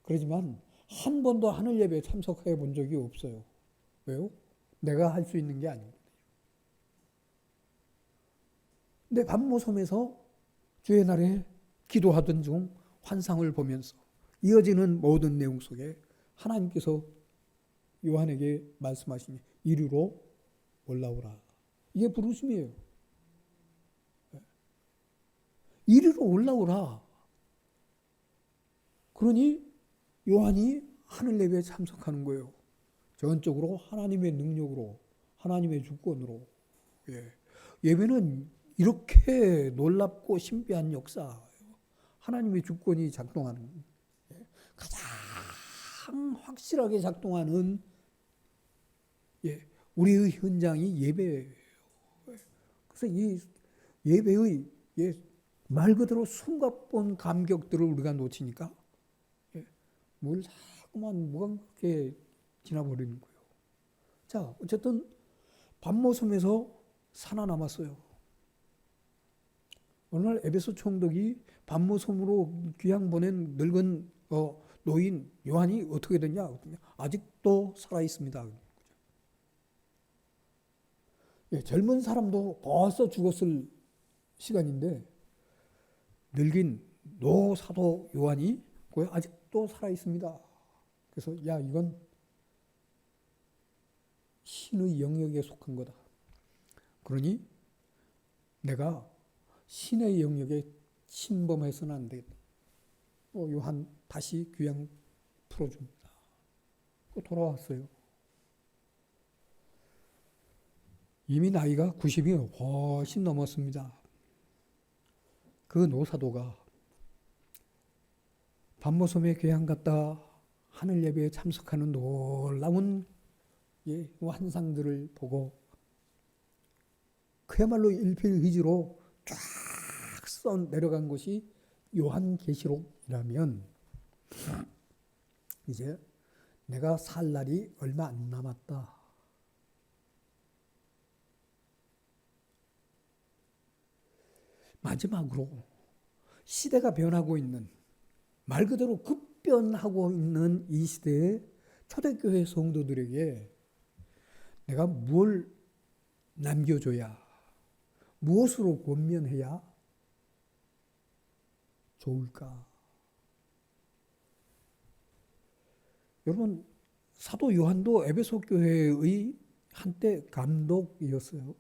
그렇지만 한 번도 하늘 예배에 참석해 본 적이 없어요. 왜요? 내가 할 수 있는 게 아닙니다. 근데 밤모섬에서 주의 날에 기도하던 중 환상을 보면서 이어지는 모든 내용 속에 하나님께서 요한에게 말씀하시니 이리로 올라오라. 이게 부르심이에요. 이리로 올라오라. 그러니 요한이 하늘 예배에 참석하는 거예요. 전적으로 하나님의 능력으로, 하나님의 주권으로. 예배는 이렇게 놀랍고 신비한 역사예요. 하나님의 주권이 작동하는, 가장 확실하게 작동하는 우리의 현장이 예배예요. 그래서 이 예배의 말 그대로 숨가쁜 감격들을 우리가 놓치니까 뭘 자꾸만 무감각하게 지나버리는 거예요. 자, 어쨌든 밤모섬에서 살아남았어요. 어느 날 에베소 총독이 밤모섬으로 귀양 보낸 늙은 노인 요한이 어떻게 됐냐? 아직도 살아있습니다. 젊은 사람도 벌써 죽었을 시간인데 늙은 노사도 요한이 아직도 살아있습니다. 그래서 이건 신의 영역에 속한 거다. 그러니 내가 신의 영역에 침범해서는 안 되겠다. 요한 다시 귀양 풀어줍니다. 돌아왔어요. 이미 나이가 90이 훨씬 넘었습니다. 그 노사도가 밤모섬에 귀양 갔다 하늘 예배에 참석하는 놀라운 환상들을 보고 그야말로 일필휘지로 쫙 써 내려간 것이 요한계시록이라면 이제 내가 살 날이 얼마 안 남았다. 마지막으로 시대가 변하고 있는, 말 그대로 급변하고 있는 이 시대의 초대교회 성도들에게 내가 뭘 남겨줘야, 무엇으로 권면해야 좋을까? 여러분, 사도 요한도 에베소 교회의 한때 감독이었어요.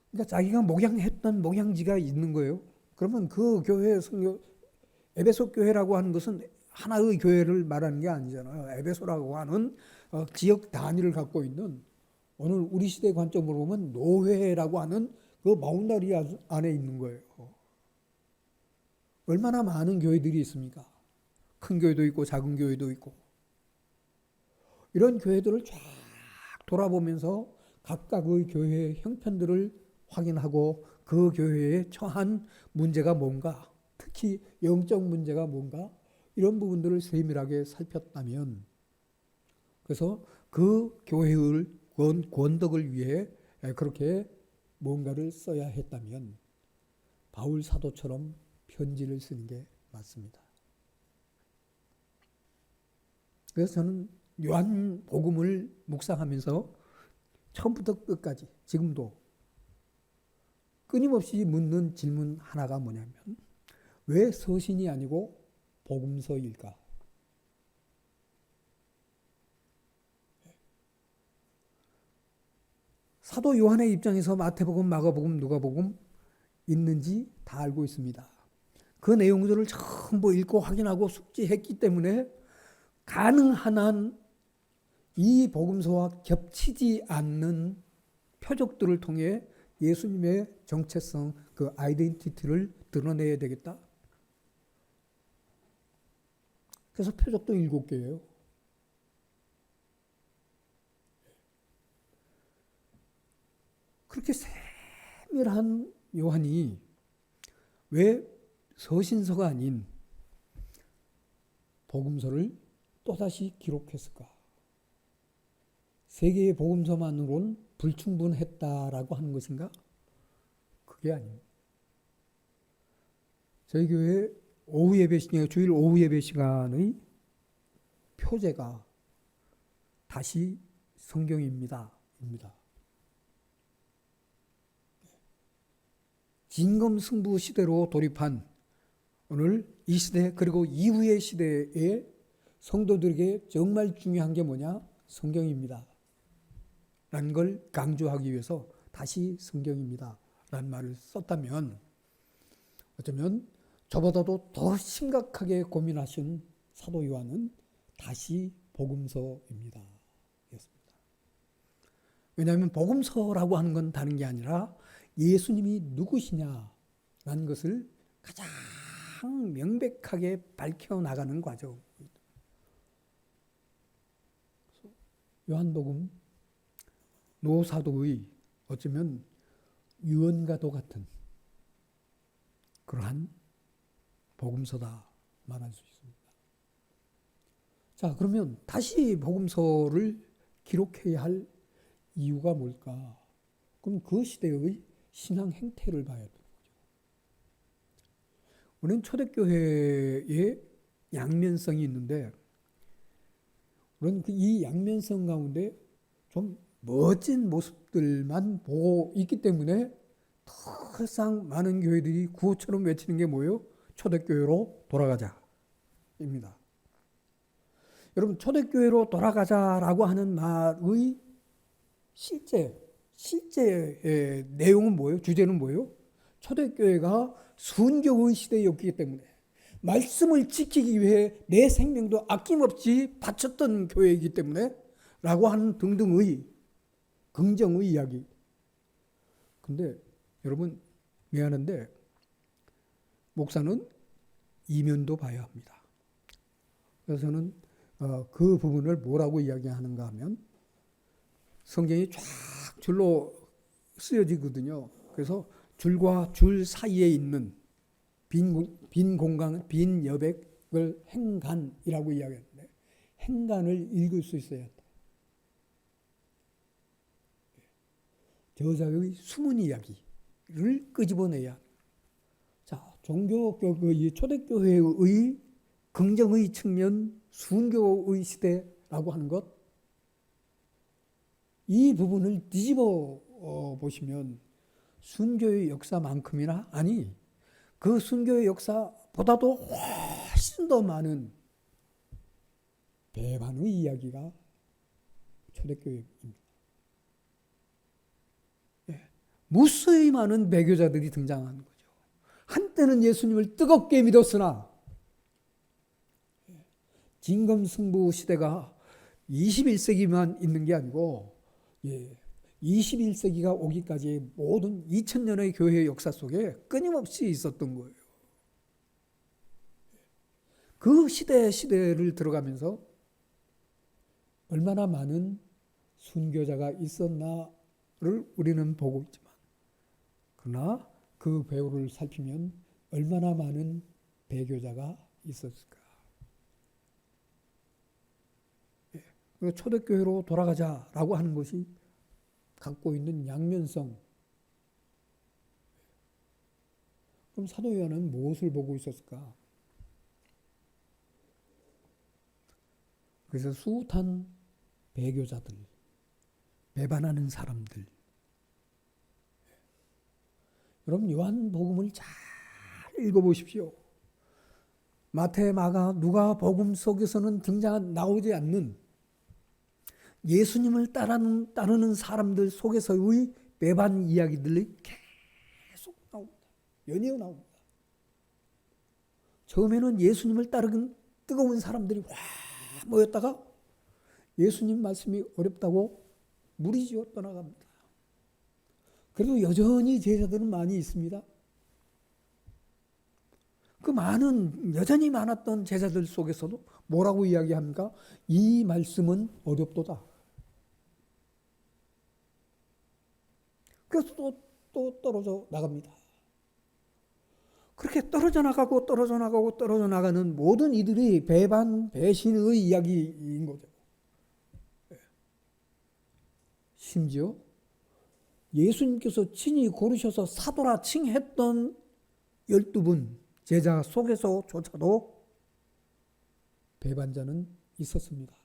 그러니까 자기가 목양했던 목양지가 있는 거예요. 그러면 그 교회 에베소 교회라고 하는 것은 하나의 교회를 말하는 게 아니잖아요. 에베소라고 하는 지역 단위를 갖고 있는, 오늘 우리 시대 관점으로 보면 노회라고 하는 그 바운더리 안에 있는 거예요. 얼마나 많은 교회들이 있습니까? 큰 교회도 있고 작은 교회도 있고. 이런 교회들을 쫙 돌아보면서 각각의 교회의 형편들을 확인하고 그 교회에 처한 문제가 뭔가, 특히 영적 문제가 뭔가, 이런 부분들을 세밀하게 살폈다면, 그래서 그 교회의 권덕을 위해 그렇게 뭔가를 써야 했다면 바울 사도처럼 편지를 쓰는 게 맞습니다. 그래서 저는 요한 복음을 묵상하면서 처음부터 끝까지 지금도 끊임없이 묻는 질문 하나가 뭐냐면, 왜 서신이 아니고 복음서일까? 사도 요한의 입장에서 마태복음, 마가복음, 누가복음 있는지 다 알고 있습니다. 그 내용들을 전부 읽고 확인하고 숙지했기 때문에 가능한 한 이 복음서와 겹치지 않는 표적들을 통해 예수님의 정체성, 그 아이덴티티를 드러내야 되겠다. 그래서 표적도 7개예요. 그렇게 세밀한 요한이 왜 서신서가 아닌 복음서를 또다시 기록했을까? 세 개의 복음서만으로는 불충분했다라고 하는 것인가? 그게 아닙니다. 저희 교회 오후 예배 시간, 주일 오후 예배 시간의 표제가 다시 성경입니다. 진검승부 시대로 돌입한 오늘 이 시대 그리고 이후의 시대에 성도들에게 정말 중요한 게 뭐냐? 성경입니다. 라는 걸 강조하기 위해서 다시 성경입니다. 라는 말을 썼다면 어쩌면 저보다도 더 심각하게 고민하신 사도 요한은 다시 복음서입니다. 였습니다. 왜냐하면 복음서라고 하는 건 다른 게 아니라 예수님이 누구시냐라는 것을 가장 명백하게 밝혀나가는 과정. 요한복음 노사도의 어쩌면 유언과도 같은 그러한 복음서다 말할 수 있습니다. 자, 그러면 다시 복음서를 기록해야 할 이유가 뭘까? 그럼 그 시대의 신앙 행태를 봐야 되는 거죠. 우리는 초대교회의 양면성이 있는데 우리는 이 양면성 가운데 좀 멋진 모습들만 보고 있기 때문에 더 이상 많은 교회들이 구호처럼 외치는 게 뭐예요? 초대교회로 돌아가자입니다. 여러분, 초대교회로 돌아가자라고 하는 말의 실제의 내용은 뭐예요? 주제는 뭐예요? 초대교회가 순교의 시대였기 때문에 말씀을 지키기 위해 내 생명도 아낌없이 바쳤던 교회이기 때문에 라고 하는 등등의 긍정의 이야기. 근데 여러분 미안한데 목사는 이면도 봐야 합니다. 그래서 저는 그 부분을 뭐라고 이야기하는가 하면 성경이 쫙 줄로 쓰여지거든요. 그래서 줄과 줄 사이에 있는 빈 공간, 빈 여백을 행간이라고 이야기하는데 행간을 읽을 수 있어야 한다. 저자의 숨은 이야기를 끄집어내야 합니다. 자, 초대교회의 긍정의 측면, 순교의 시대라고 하는 것, 이 부분을 뒤집어 보시면 순교의 역사만큼이나 아니 그 순교의 역사보다도 훨씬 더 많은 배반의 이야기가 초대교회입니다. 무수히 많은 배교자들이 등장하는 거죠. 한때는 예수님을 뜨겁게 믿었으나 진검승부 시대가 21세기만 있는 게 아니고 21세기가 오기까지 모든 2000년의 교회 역사 속에 끊임없이 있었던 거예요. 그 시대를 들어가면서 얼마나 많은 순교자가 있었나를 우리는 보고 있지만 그러나 그 배후를 살피면 얼마나 많은 배교자가 있었을까. 초대교회로 돌아가자라고 하는 것이 갖고 있는 양면성. 그럼 사도 요한은 무엇을 보고 있었을까? 그래서 숱한 배교자들, 배반하는 사람들. 여러분 요한복음을 잘 읽어보십시오. 마태, 마가, 누가 복음 속에서는 나오지 않는 예수님을 따르는 사람들 속에서의 배반 이야기들이 계속 나옵니다. 연이어 나옵니다. 처음에는 예수님을 따르는 뜨거운 사람들이 와 모였다가 예수님 말씀이 어렵다고 무리지어 떠나갑니다. 그래도 여전히 제자들은 많이 있습니다. 그 여전히 많았던 제자들 속에서도 뭐라고 이야기합니까? 이 말씀은 어렵도다. 그래서 또 떨어져 나갑니다. 그렇게 떨어져 나가는 모든 이들이 배신의 이야기인 거죠. 심지어 예수님께서 친히 고르셔서 사도라 칭했던 12분 제자 속에서조차도 배반자는 있었습니다.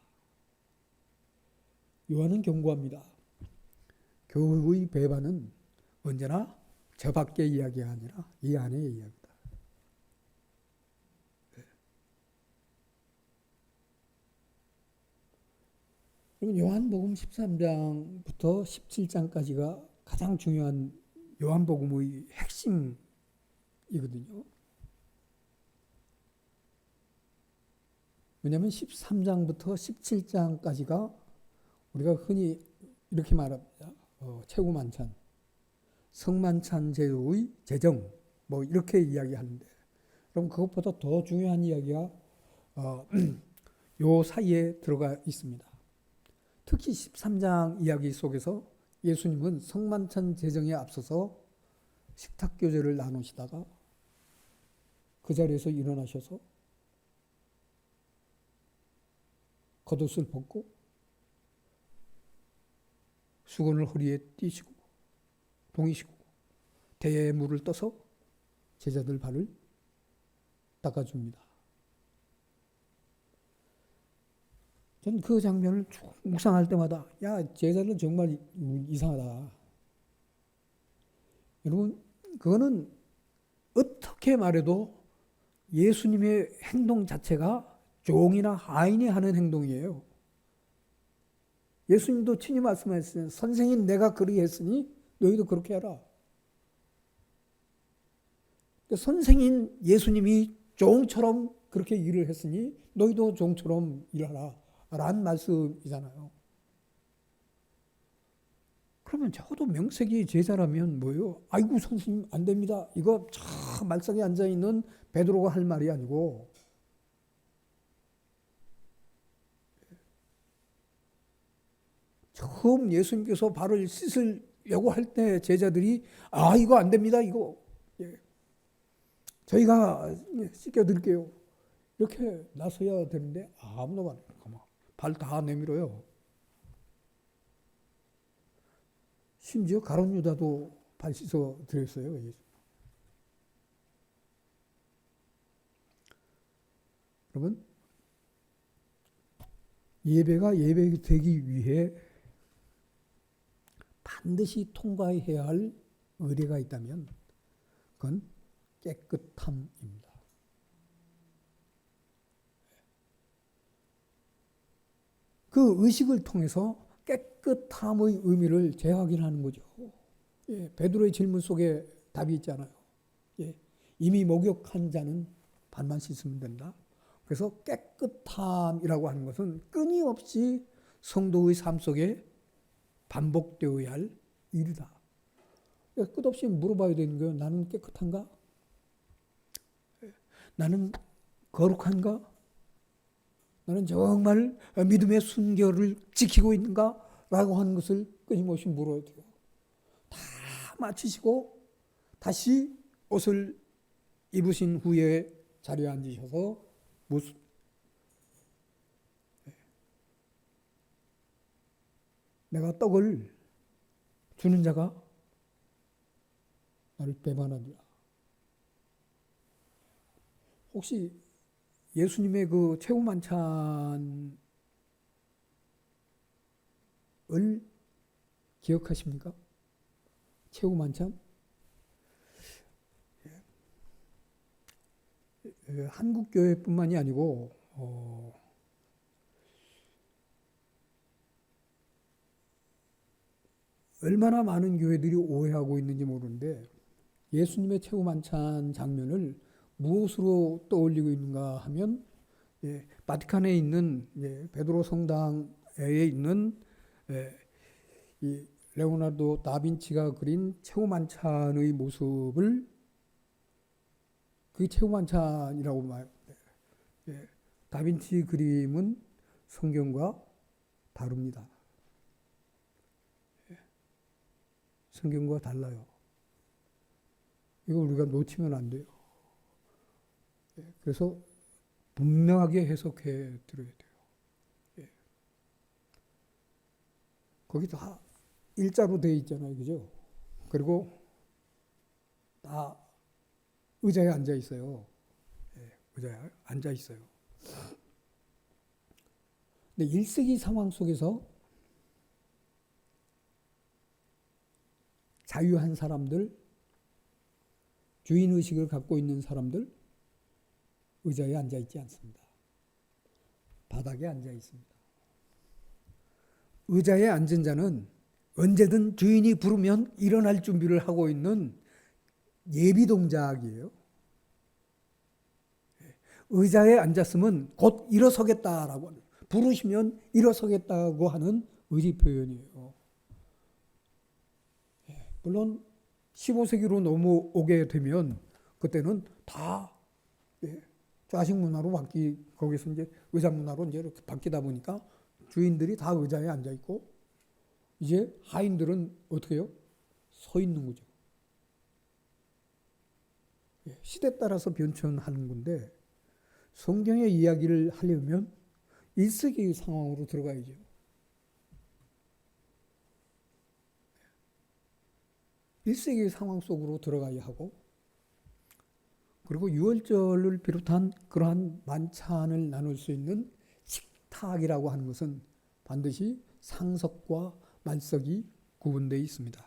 요한은 경고합니다. 교회의 배반은 언제나 저 밖의 이야기가 아니라 이 안의 이야기다. 그리고 요한복음 13장부터 17장까지가 가장 중요한 요한복음의 핵심이거든요. 왜냐하면 13장부터 17장까지가 우리가 흔히 이렇게 말합니다. 최후만찬, 성만찬 제도의 제정, 뭐 이렇게 이야기하는데, 그럼 그것보다 더 중요한 이야기가 요 사이에 들어가 있습니다. 특히 13장 이야기 속에서 예수님은 성만찬 제정에 앞서서 식탁교제를 나누시다가 그 자리에서 일어나셔서 겉옷을 벗고 수건을 허리에 띠시고 동이시고 대야에 물을 떠서 제자들 발을 닦아줍니다. 전 그 장면을 쭉 묵상할 때마다 야, 제자는 정말 이상하다. 여러분, 그거는 어떻게 말해도 예수님의 행동 자체가 종이나 하인이 하는 행동이에요. 예수님도 친히 말씀하셨어요. 선생님, 내가 그렇게 했으니 너희도 그렇게 해라. 선생님 예수님이 종처럼 그렇게 일을 했으니 너희도 종처럼 일하라 라는 말씀이잖아요. 그러면 적어도 명색이 제자라면 뭐예요? 아이고 선생님 안 됩니다. 이거 참 말석에 앉아있는 베드로가 할 말이 아니고, 처음 예수님께서 발을 씻으려고 할 때 제자들이 아 이거 안 됩니다. 이거 저희가 씻겨드릴게요. 이렇게 나서야 되는데 아무도 안 해요. 발 다 내밀어요. 심지어 가룟 유다도 발 씻어 드렸어요. 여러분, 예배가 예배가 되기 위해 반드시 통과해야 할 의례가 있다면 그건 깨끗함입니다. 그 의식을 통해서 깨끗함의 의미를 재확인하는 거죠. 예, 베드로의 질문 속에 답이 있잖아요. 예, 이미 목욕한 자는 발만 씻으면 된다. 그래서 깨끗함이라고 하는 것은 끊임없이 성도의 삶 속에 반복되어야 할 일이다. 끝없이 물어봐야 되는 거예요. 나는 깨끗한가? 나는 거룩한가? 나는 정말 믿음의 순결을 지키고 있는가? 라고 하는 것을 끊임없이 물어야 돼요. 다 마치시고 다시 옷을 입으신 후에 자리에 앉으셔서 내가 떡을 주는 자가 나를 배반하리라. 혹시 예수님의 그 최후만찬을 기억하십니까? 최후만찬? 한국 교회뿐만이 아니고 얼마나 많은 교회들이 오해하고 있는지 모르는데 예수님의 최후만찬 장면을 무엇으로 떠올리고 있는가 하면 바티칸에 있는 베드로 성당에 있는 이 레오나르도 다빈치가 그린 최후만찬의 모습을 그게 최후만찬이라고 말합니다. 다빈치 그림은 성경과 다릅니다. 성경과 달라요. 이거 우리가 놓치면 안 돼요. 그래서 분명하게 해석해 드려야 돼요. 거기 다 일자로 되어 있잖아요. 그죠? 그리고 다 의자에 앉아 있어요. 의자에 앉아 있어요. 근데 1세기 상황 속에서 자유한 사람들, 주인의식을 갖고 있는 사람들 의자에 앉아 있지 않습니다. 바닥에 앉아 있습니다. 의자에 앉은 자는 언제든 주인이 부르면 일어날 준비를 하고 있는 예비 동작이에요. 의자에 앉았으면 곧 일어서겠다라고, 부르시면 일어서겠다고 하는 의지 표현이에요. 물론 15세기로 넘어오게 되면 그때는 다 좌식 문화로 거기서 이제 의자 문화로 이제 이렇게 바뀌다 보니까 주인들이 다 의자에 앉아 있고 이제 하인들은 어떻게 해요? 서 있는 거죠. 시대 따라서 변천하는 건데 성경의 이야기를 하려면 1세기의 상황으로 들어가야죠. 1세기의 상황 속으로 들어가야 하고, 그리고 유월절을 비롯한 그러한 만찬을 나눌 수 있는 식탁이라고 하는 것은 반드시 상석과 말석이 구분되어 있습니다.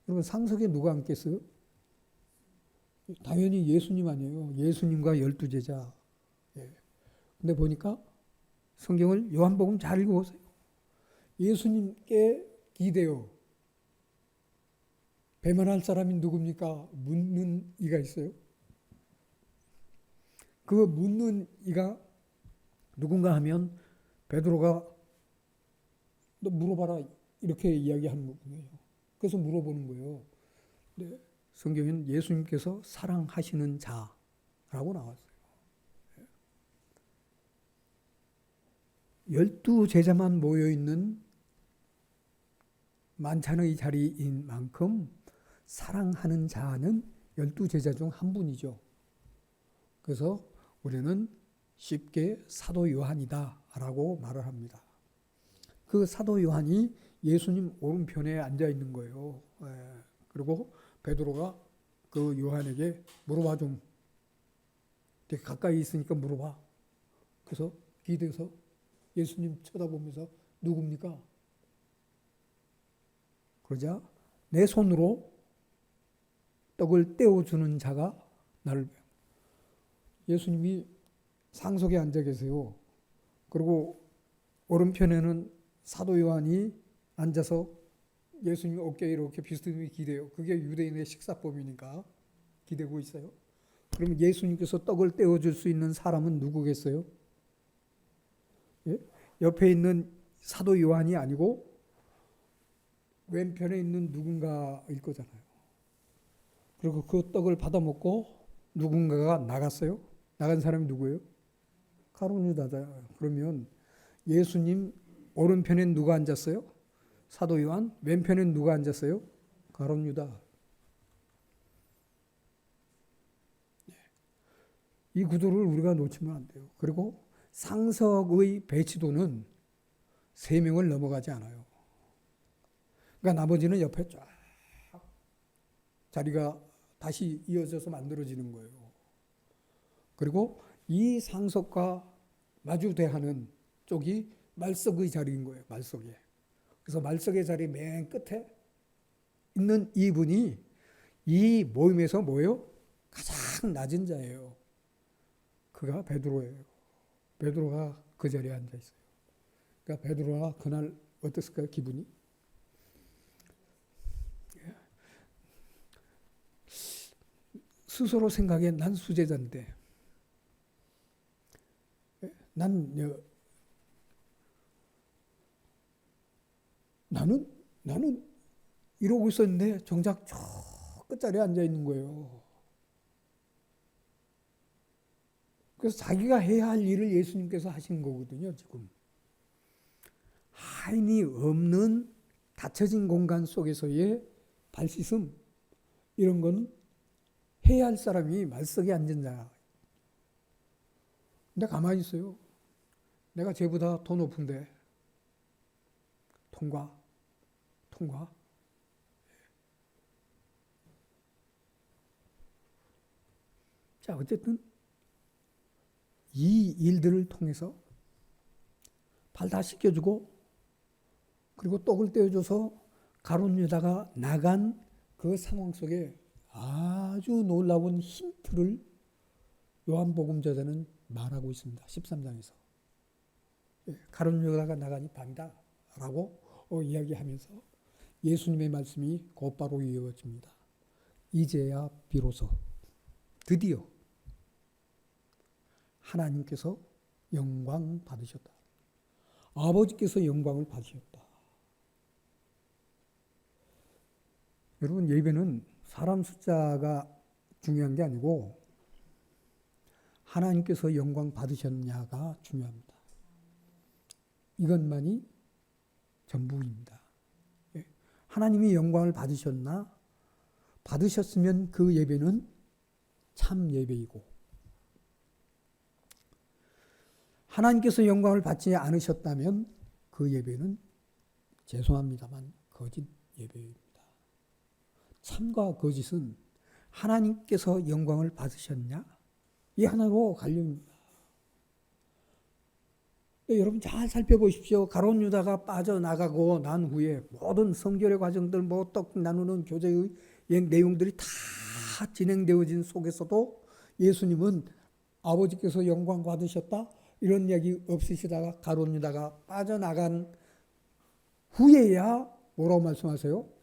여러분, 상석에 누가 앉겠어요? 당연히 예수님 아니에요. 예수님과 12제자. 근데 보니까 성경을 요한복음 잘 읽어보세요. 예수님께 기대어 배만할 사람이 누굽니까? 묻는 이가 있어요. 그 묻는 이가 누군가 하면 베드로가 너 물어봐라 이렇게 이야기하는 거거든요. 그래서 물어보는 거예요. 네, 성경에는 예수님께서 사랑하시는 자라고 나왔어요. 12제자만 모여있는 만찬의 자리인 만큼 사랑하는 자는 12제자 중 한 분이죠. 그래서 우리는 쉽게 사도 요한이다 라고 말을 합니다. 그 사도 요한이 예수님 오른편에 앉아 있는 거예요. 그리고 베드로가 그 요한에게 물어봐 좀. 되게 가까이 있으니까 물어봐. 그래서 기대서 예수님 쳐다보면서 누굽니까? 그러자 내 손으로 떡을 떼어주는 자가 나를 배워. 예수님이 상석에 앉아 계세요. 그리고 오른편에는 사도 요한이 앉아서 예수님 어깨에 이렇게 비스듬히 기대요. 그게 유대인의 식사법이니까 기대고 있어요. 그러면 예수님께서 떡을 떼어줄 수 있는 사람은 누구겠어요? 예? 옆에 있는 사도 요한이 아니고 왼편에 있는 누군가일 거잖아요. 그리고 그 떡을 받아 먹고 누군가가 나갔어요. 나간 사람이 누구예요? 가룟 유다다. 그러면 예수님 오른편엔 누가 앉았어요? 사도 요한. 왼편엔 누가 앉았어요? 가룟 유다. 이 구도를 우리가 놓치면 안 돼요. 그리고 상석의 배치도는 3명을 넘어가지 않아요. 그러니까 나머지는 옆에 쫙 자리가 다시 이어져서 만들어지는 거예요. 그리고 이 상석과 마주대하는 쪽이 말석의 자리인 거예요. 말석에. 그래서 말석의 자리 맨 끝에 있는 이분이 이 모임에서 뭐예요? 가장 낮은 자예요. 그가 베드로예요. 베드로가 그 자리에 앉아 있어요. 그러니까 베드로가 그날 어땠을까요? 기분이? 스스로 생각해 난 수제자인데 나는 이러고 있었는데 정작 저 끝자리에 앉아 있는 거예요. 그래서 자기가 해야 할 일을 예수님께서 하신 거거든요. 지금 하인이 없는 닫혀진 공간 속에서의 발씻음, 이런 건 해야 할 사람이 말석에 앉은 자야. 근데 가만히 있어요. 내가 쟤보다 더 높은데 통과. 자, 어쨌든 이 일들을 통해서 발 다 씻겨주고 그리고 떡을 떼어줘서 가룟 유다가 나간 그 상황 속에 아주 놀라운 힌트를 요한복음 저자는 말하고 있습니다. 13장에서. 가룟 유다가 나가니 밤이다 라고 이야기하면서 예수님의 말씀이 곧바로 이어집니다. 이제야 비로소 드디어 하나님께서 영광 받으셨다. 아버지께서 영광을 받으셨다. 여러분, 예배는 사람 숫자가 중요한 게 아니고 하나님께서 영광 받으셨냐가 중요합니다. 이것만이 전부입니다. 하나님이 영광을 받으셨나? 받으셨으면 그 예배는 참 예배이고, 하나님께서 영광을 받지 않으셨다면 그 예배는 죄송합니다만 거짓 예배입니다. 참과 거짓은 하나님께서 영광을 받으셨냐? 이 하나로 갈립니다. 여러분 잘 살펴보십시오. 가룟 유다가 빠져나가고 난 후에 모든 성결의 과정들, 떡 나누는 교제의 내용들이 다 진행되어진 속에서도 예수님은 아버지께서 영광 받으셨다 이런 이야기 없으시다가 가룟 유다가 빠져나간 후에야 뭐라고 말씀하세요?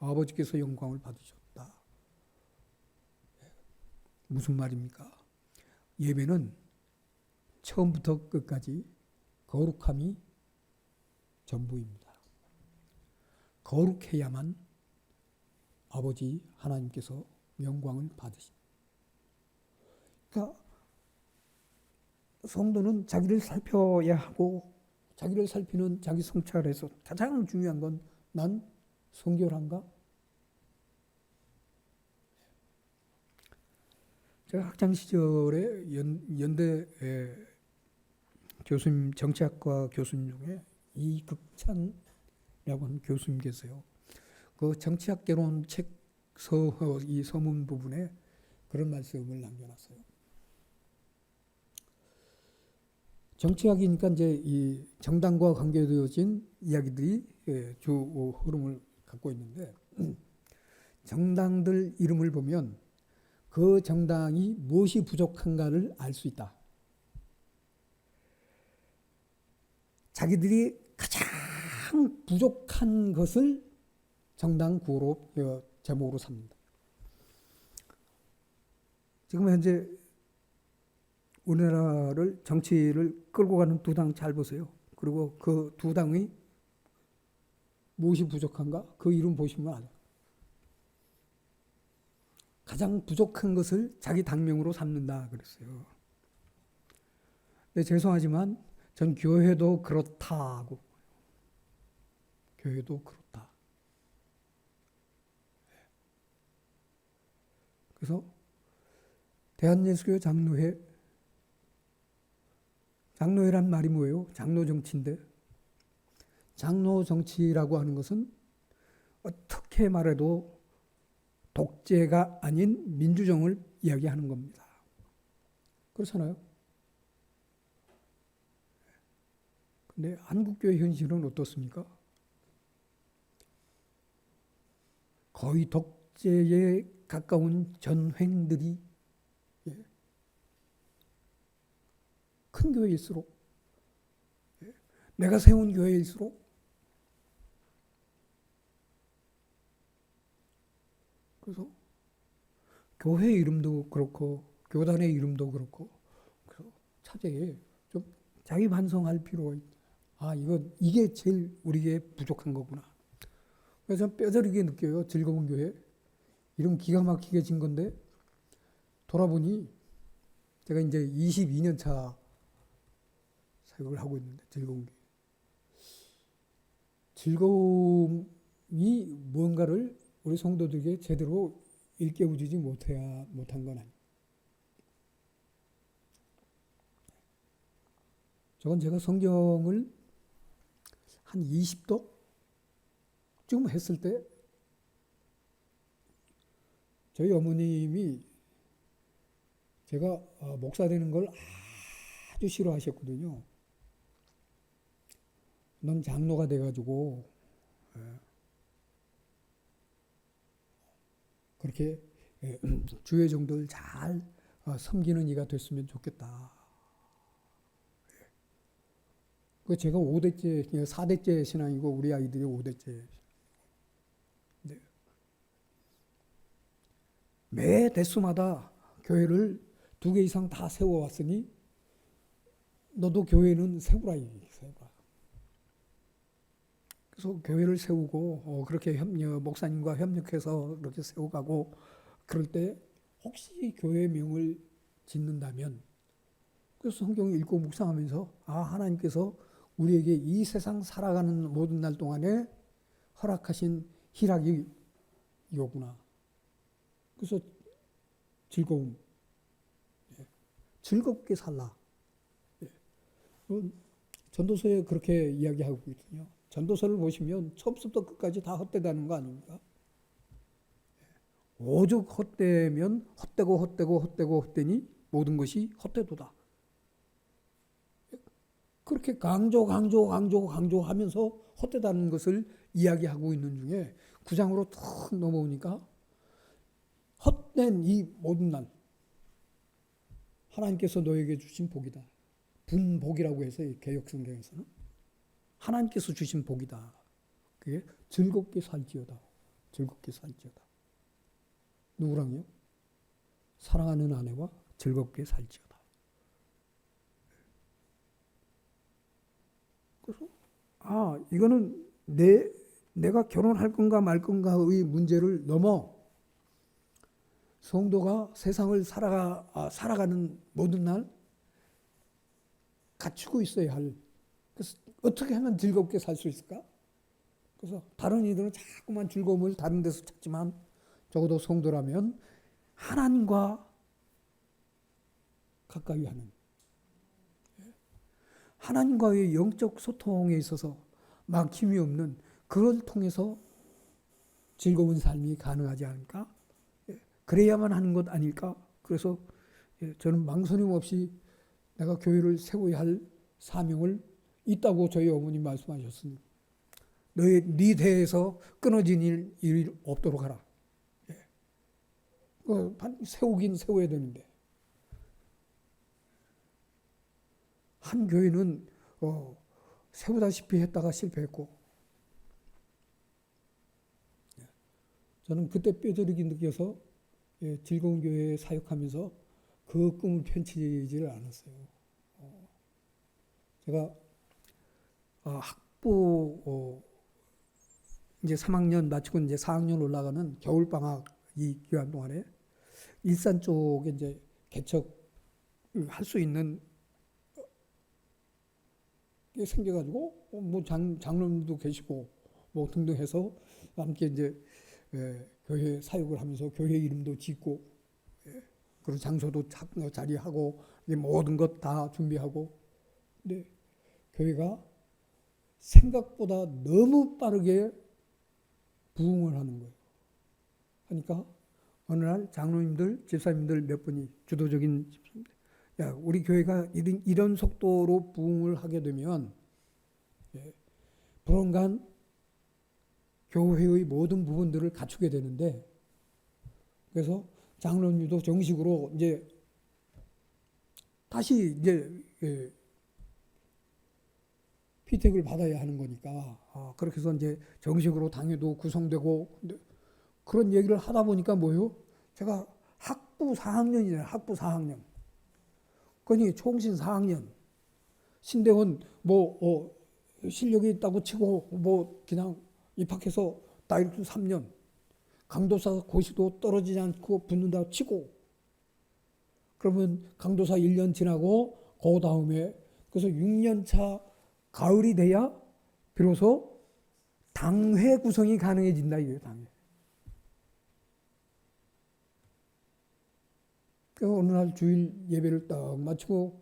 아버지께서 영광을 받으셨다. 무슨 말입니까? 예배는 처음부터 끝까지 거룩함이 전부입니다. 거룩해야만 아버지 하나님께서 영광을 받으십니다. 그러니까 성도는 자기를 살펴야 하고, 자기를 살피는 자기 성찰에서 가장 중요한 건 난 성결한가? 제가 학창 시절에 연대 교수님, 정치학과 교수님 중에 이극찬이라고 하는 교수님 계세요. 그 정치학개론 책 이 서문 부분에 그런 말씀을 남겨놨어요. 정치학이니까 이제 이 정당과 관계되어진 이야기들이 주 흐름을 갖고 있는데, 정당들 이름을 보면 그 정당이 무엇이 부족한가를 알 수 있다. 자기들이 가장 부족한 것을 정당 구호로 제목으로 삼는다. 지금 현재 우리나라를 정치를 끌고 가는 두 당 잘 보세요. 그리고 그 두 당의 무엇이 부족한가? 그 이름 보시면 알아요. 가장 부족한 것을 자기 당명으로 삼는다 그랬어요. 네, 죄송하지만 전 교회도 그렇다고. 교회도 그렇다. 그래서 대한예수교 장로회란 말이 뭐예요? 장로 정치인데, 장로 정치라고 하는 것은 어떻게 말해도 독재가 아닌 민주정을 이야기하는 겁니다. 그렇잖아요? 근데 한국교회 현실은 어떻습니까? 거의 독재에 가까운 전횡들이 큰 교회일수록, 내가 세운 교회일수록 그래서 교회 이름도 그렇고 교단의 이름도 그렇고, 그래서 차제에 좀 자기 반성할 필요가 있다. 이게 제일 우리에게 부족한 거구나. 그래서 전 뼈저리게 느껴요. 즐거운 교회 이름 기가 막히게 진 건데, 돌아보니 제가 이제 22년 차 사역을 하고 있는데, 즐거움이 뭔가를 우리 성도들에게 제대로 일깨워주지 못한 건 아니에요. 저건 제가 성경을 한 20도 쯤 했을 때 저희 어머님이 제가 목사 되는 걸 아주 싫어하셨거든요. 넌 장로가 돼가지고 그렇게 주의 종들 잘 섬기는 이가 됐으면 좋겠다. 그 제가 5대째, 4대째 신앙이고 우리 아이들이 5대째. 네. 매 대수마다 교회를 2개 이상 다 세워왔으니 너도 교회는 세우라. 그래서 교회를 세우고 그렇게 목사님과 협력해서 그렇게 세워가고 그럴 때 혹시 교회 명을 짓는다면 그래서 성경 읽고 묵상하면서 하나님께서 우리에게 이 세상 살아가는 모든 날 동안에 허락하신 희락이 이거구나. 그래서 즐거움. 즐겁게 살라. 전도서에 그렇게 이야기하고 있거든요. 전도서를 보시면 처음부터 끝까지 다 헛되다는 거 아닙니까? 오죽 헛되면 헛되고 헛되니 모든 것이 헛되도다. 그렇게 강조하면서 헛되다는 것을 이야기하고 있는 중에 9장으로 툭 넘어오니까 헛된 이 모든 날 하나님께서 너에게 주신 복이다. 분복이라고 해서 개역성경에서는 하나님께서 주신 복이다. 그게 즐겁게 살지어다. 즐겁게 살지어다. 누구랑요? 사랑하는 아내와 즐겁게 살지어다. 그래서 이거는 내가 결혼할 건가 말 건가의 문제를 넘어 성도가 세상을 살아가는 모든 날 갖추고 있어야 할. 그래서 어떻게 하면 즐겁게 살 수 있을까? 그래서 다른 이들은 자꾸만 즐거움을 다른 데서 찾지만 적어도 성도라면 하나님과 가까이 하는 하나님과의 영적 소통에 있어서 막힘이 없는 그걸 통해서 즐거운 삶이 가능하지 않을까? 그래야만 하는 것 아닐까? 그래서 저는 망설임 없이 내가 교회를 세워야 할 사명을 있다고 저희 어머니 말씀하셨으니 네 대에서 끊어진 일 없도록 하라. 세우긴 세워야 되는데 한 교회는 세우다시피 했다가 실패했고 저는 그때 뼈저리게 느껴서 즐거운 교회에 사역하면서 그 꿈을 펼치지를 않았어요. 제가 학부 이제 3학년 마치고 이제 4학년 올라가는 겨울방학 이 기간 동안에 일산 쪽에 이제 개척할 수 있는 게 생겨가지고 뭐 장로님도 계시고 뭐 등등 해서 함께 이제 교회 사역을 하면서 교회 이름도 짓고 그리고 장소도 자리하고 모든 것 다 준비하고 근데 교회가 생각보다 너무 빠르게 부흥을 하는 거예요. 하니까 어느 날 장로님들, 집사님들 몇 분이 주도적인 집사님들 야, 우리 교회가 이런 속도로 부흥을 하게 되면 불언간 교회의 모든 부분들을 갖추게 되는데 그래서 장로님도 정식으로 이제 다시 이제 피택을 받아야 하는 거니까 그렇게 해서 이제 정식으로 당회도 구성되고 그런 얘기를 하다 보니까 뭐요? 제가 학부 4학년이잖아요. 학부 4학년. 그러니 총신 4학년. 신대원 뭐 실력이 있다고 치고 뭐 그냥 입학해서 다이렉트 3년. 강도사 고시도 떨어지지 않고 붙는다고 치고 그러면 강도사 1년 지나고 그 다음에 그래서 6년 차 가을이 돼야 비로소 당회 구성이 가능해진다 이거예요. 당회. 그래서 어느 날 주일 예배를 딱 마치고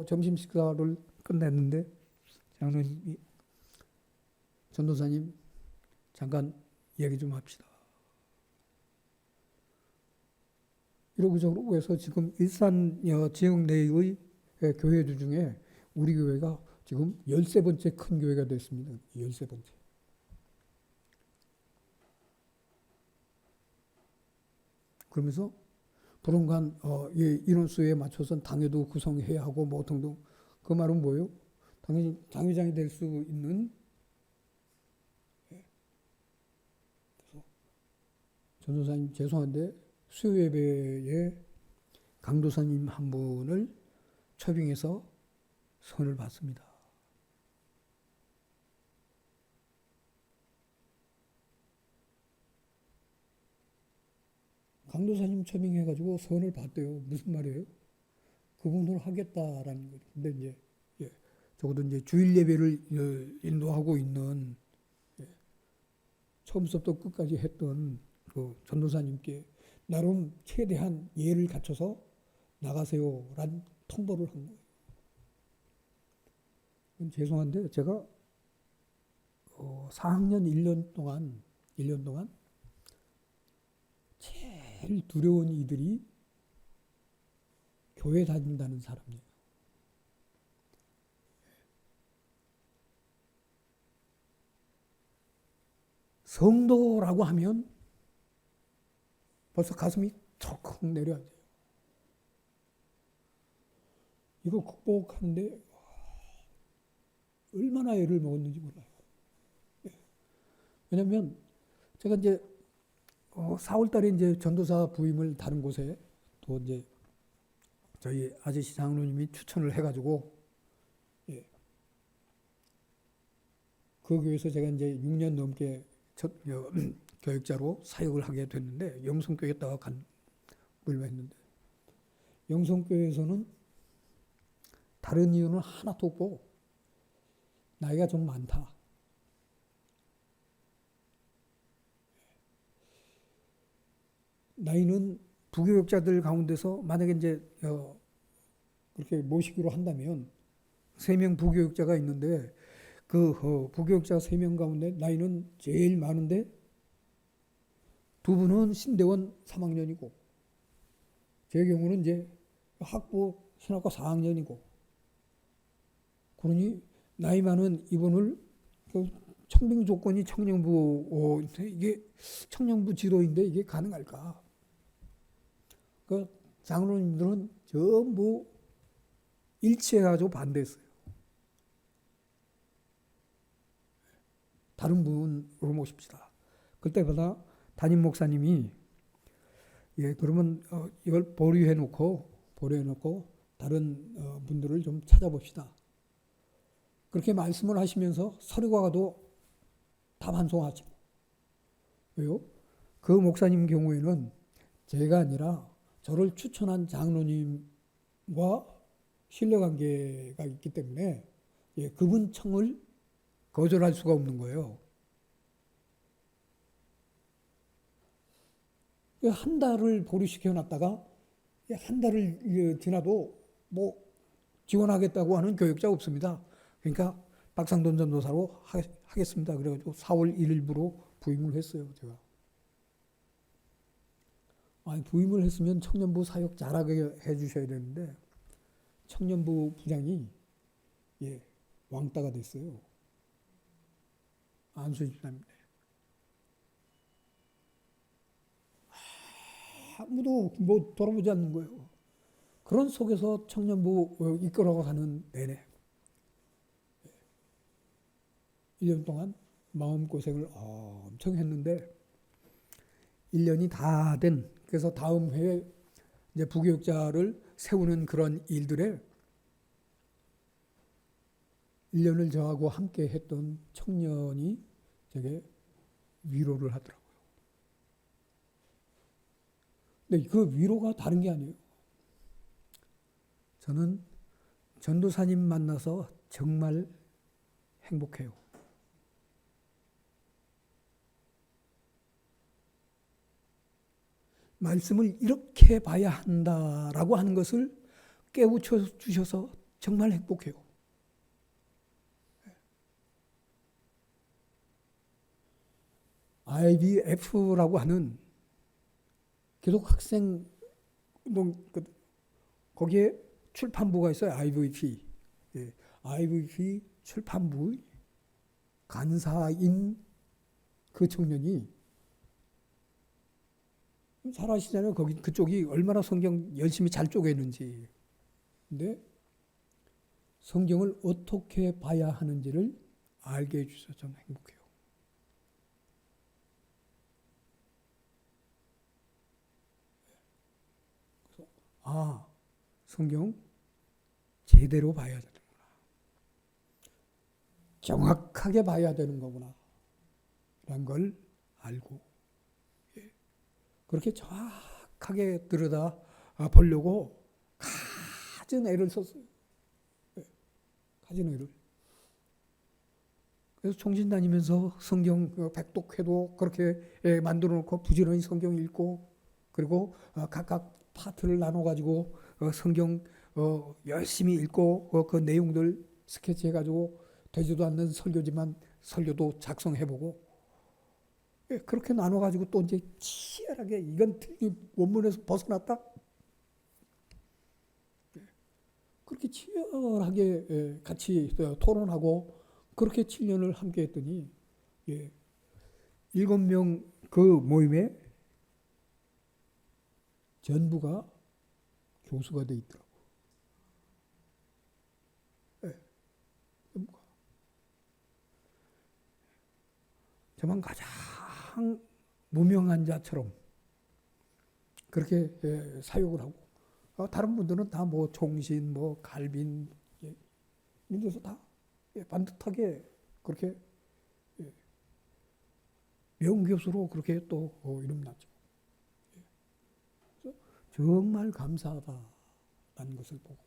점심 식사를 끝냈는데 장로님이 전도사님 잠깐 얘기 좀 합시다. 이러고 해서 지금 일산 지역 내의 교회들 중에 우리 교회가 지금 13번째 큰 교회가 됐습니다. 13번째. 그러면서 불원간 예, 인원수에 맞춰서 당회도 구성해야 하고 뭐 등등. 그 말은 뭐예요? 당연히 당회장이 될 수 있는, 전도사님 죄송한데 수요 예배에 강도사님 한 분을 초빙해서 선을 받습니다. 강도사님 초빙해가지고 선을 받대요. 무슨 말이에요? 그분을 하겠다라는 거죠. 근데 이제 예, 적어도 이제 주일 예배를 인도하고 있는, 예, 처음부터 끝까지 했던 그 전도사님께 나름 최대한 예를 갖춰서 나가세요란 통보를 한 거예요. 죄송한데 제가 4학년 1년 동안 제일 두려운 이들이 교회 다닌다는 사람이에요. 성도라고 하면 벌써 가슴이 턱 내려앉아요. 이거 극복하는데 얼마나 애를 먹었는지 몰라요. 왜냐면 제가 이제 4월 달에 이제 전도사 부임을 다른 곳에 또 이제 저희 아저씨 장로님이 추천을 해가지고, 예, 그 교회에서 제가 이제 6년 넘게 교육자로 사역을 하게 됐는데, 영성교회에다가 불임을 했는데, 영성교회에서는 다른 이유는 하나도 없고 나이가 좀 많다. 나이는 부교육자들 가운데서 만약에 이제 그렇게 모시기로 한다면 3명 부교육자가 있는데 그 부교육자 3명 가운데 나이는 제일 많은데 2분은 신대원 3학년이고 제 경우는 이제 학부 신학과 4학년이고, 그러니 나이 많은 이분을 그 청빙 조건이 청년부, 이게 청년부 지도인데 이게 가능할까? 그 장로님들은 전부 일치해가지고 반대했어요. 다른 분으로 모십시다. 그때마다 담임 목사님이, 예, 그러면 이걸 보류해놓고 다른 분들을 좀 찾아봅시다. 그렇게 말씀을 하시면서 서류가도 다 반송하시고. 왜요? 그 목사님 경우에는 제가 아니라 저를 추천한 장로님과 신뢰관계가 있기 때문에, 예, 그분 청을 거절할 수가 없는 거예요. 한 달을 보류시켜 놨다가 한 달을 지나도 뭐 지원하겠다고 하는 교육자 없습니다. 그러니까 박상돈 전도사로 하겠습니다. 그래가지고 4월 1일부로 부임을 했어요, 제가. 아니, 부임을 했으면 청년부 사역 잘하게 해주셔야 되는데 청년부 부장이, 예, 왕따가 됐어요. 안수희 집사님인데 아무도 뭐 돌아보지 않는 거예요. 그런 속에서 청년부 이끌어가는 내내 1년 동안 마음고생을 엄청 했는데 1년이 다 된, 그래서 다음 해에 이제 부교육자를 세우는 그런 일들에 1년을 저하고 함께 했던 청년이 제게 위로를 하더라고요. 근데 그 위로가 다른 게 아니에요. 저는 전도사님 만나서 정말 행복해요. 말씀을 이렇게 봐야 한다라고 하는 것을 깨우쳐 주셔서 정말 행복해요. IBF라고 하는 기독학생 거기에 출판부가 있어요. IVP. 예, IVP 출판부 간사인 그 청년이 잘 아시잖아요. 거기 그쪽이 얼마나 성경 열심히 잘 쪼개는지. 근데 성경을 어떻게 봐야 하는지를 알게 해주셔서 저는 행복해요. 그래서 성경 제대로 봐야 되는구나. 정확하게 봐야 되는 거구나. 라는 걸 알고 그렇게 정확하게 들여다 보려고 갖은 애를 썼어요. 갖은 애를. 그래서 총신 다니면서 성경 백독회도 그렇게 만들어 놓고 부지런히 성경 읽고 그리고 각각 파트를 나눠 가지고 성경 열심히 읽고 그 내용들 스케치해 가지고 되지도 않는 설교지만 설교도 작성해 보고 그렇게 나눠 가지고 또 이제 치열하게 이건 원문에서 벗어났다. 그렇게 치열하게 같이 토론하고 그렇게 7년을 함께 했더니 7명 그 모임에 전부가 교수가 돼 있더라고. 전부가. 저만 가장 무명한 자처럼 그렇게 사역을 하고 다른 분들은 다 뭐 총신, 뭐 갈빈 이런 데서 다 반듯하게 그렇게 명교수로 그렇게 또 이름 났죠. 정말 감사하다라는 것을 보고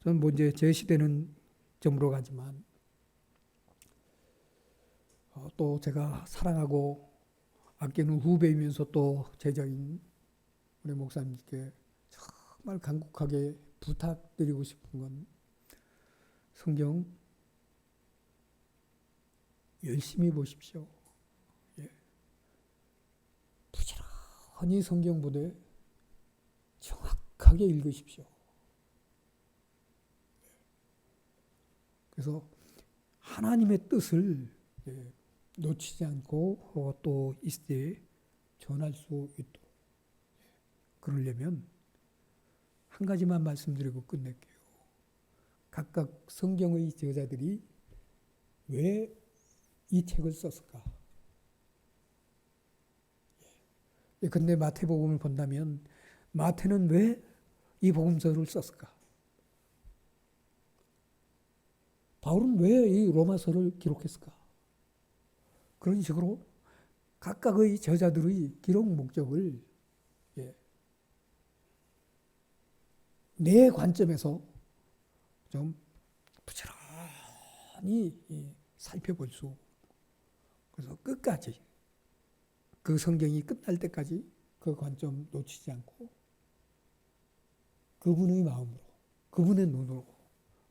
저는 뭐 이제 제 시대는 저물어 가지만 또 제가 사랑하고 아끼는 후배이면서 또 제자인 우리 목사님께 정말 간곡하게 부탁드리고 싶은 건 성경 열심히 보십시오. 부지런히 성경 보되 정확하게 읽으십시오. 그래서 하나님의 뜻을 놓치지 않고 또 이 시대에 전할 수 있도록 그러려면 한 가지만 말씀드리고 끝낼게요. 각각 성경의 저자들이 왜 이 책을 썼을까? 근데 마태복음을 본다면 마태는 왜 이 복음서를 썼을까? 바울은 왜 이 로마서를 기록했을까? 그런 식으로 각각의 저자들의 기록 목적을 내 관점에서 좀 부지런히 살펴볼 수, 그래서 끝까지 그 성경이 끝날 때까지 그 관점 놓치지 않고 그분의 마음으로, 그분의 눈으로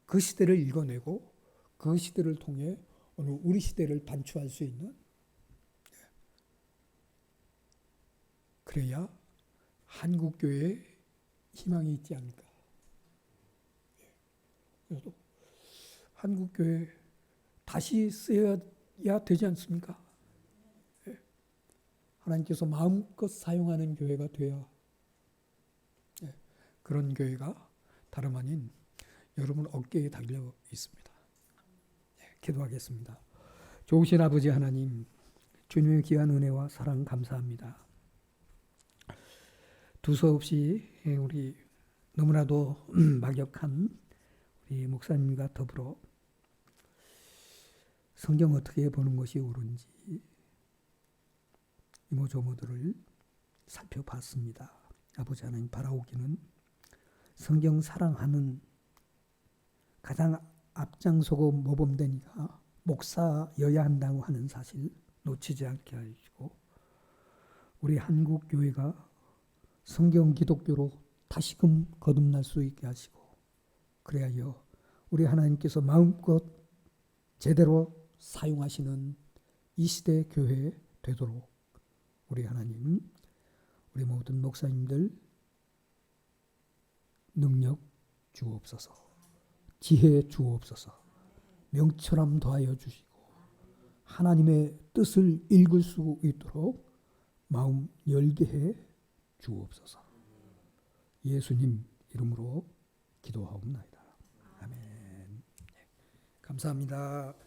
그 시대를 읽어내고 그 시대를 통해 오늘 우리 시대를 반추할 수 있는, 그래야 한국교회에 희망이 있지 않을까. 그래서 한국교회 다시 쓰여야 되지 않습니까? 하나님께서 마음껏 사용하는 교회가 되어야, 그런 교회가 다름 아닌 여러분 어깨에 달려 있습니다. 기도하겠습니다. 좋으신 아버지 하나님, 주님의 귀한 은혜와 사랑 감사합니다. 두서없이 우리 너무나도 막역한 우리 목사님과 더불어 성경 어떻게 보는 것이 옳은지 이모저모들을 살펴봤습니다. 아버지 하나님, 바라오기는 성경 사랑하는 가장 앞장서고 모범된 이가 목사여야 한다고 하는 사실 놓치지 않게 하시고, 우리 한국 교회가 성경 기독교로 다시금 거듭날 수 있게 하시고, 그래야 우리 하나님께서 마음껏 제대로 사용하시는 이 시대 교회 되도록 우리 하나님, 우리 모든 목사님들 능력 주옵소서, 지혜 주옵소서, 명철함 더하여 주시고 하나님의 뜻을 읽을 수 있도록 마음 열게 해 주옵소서. 예수님 이름으로 기도하옵나이다. 아멘. 감사합니다.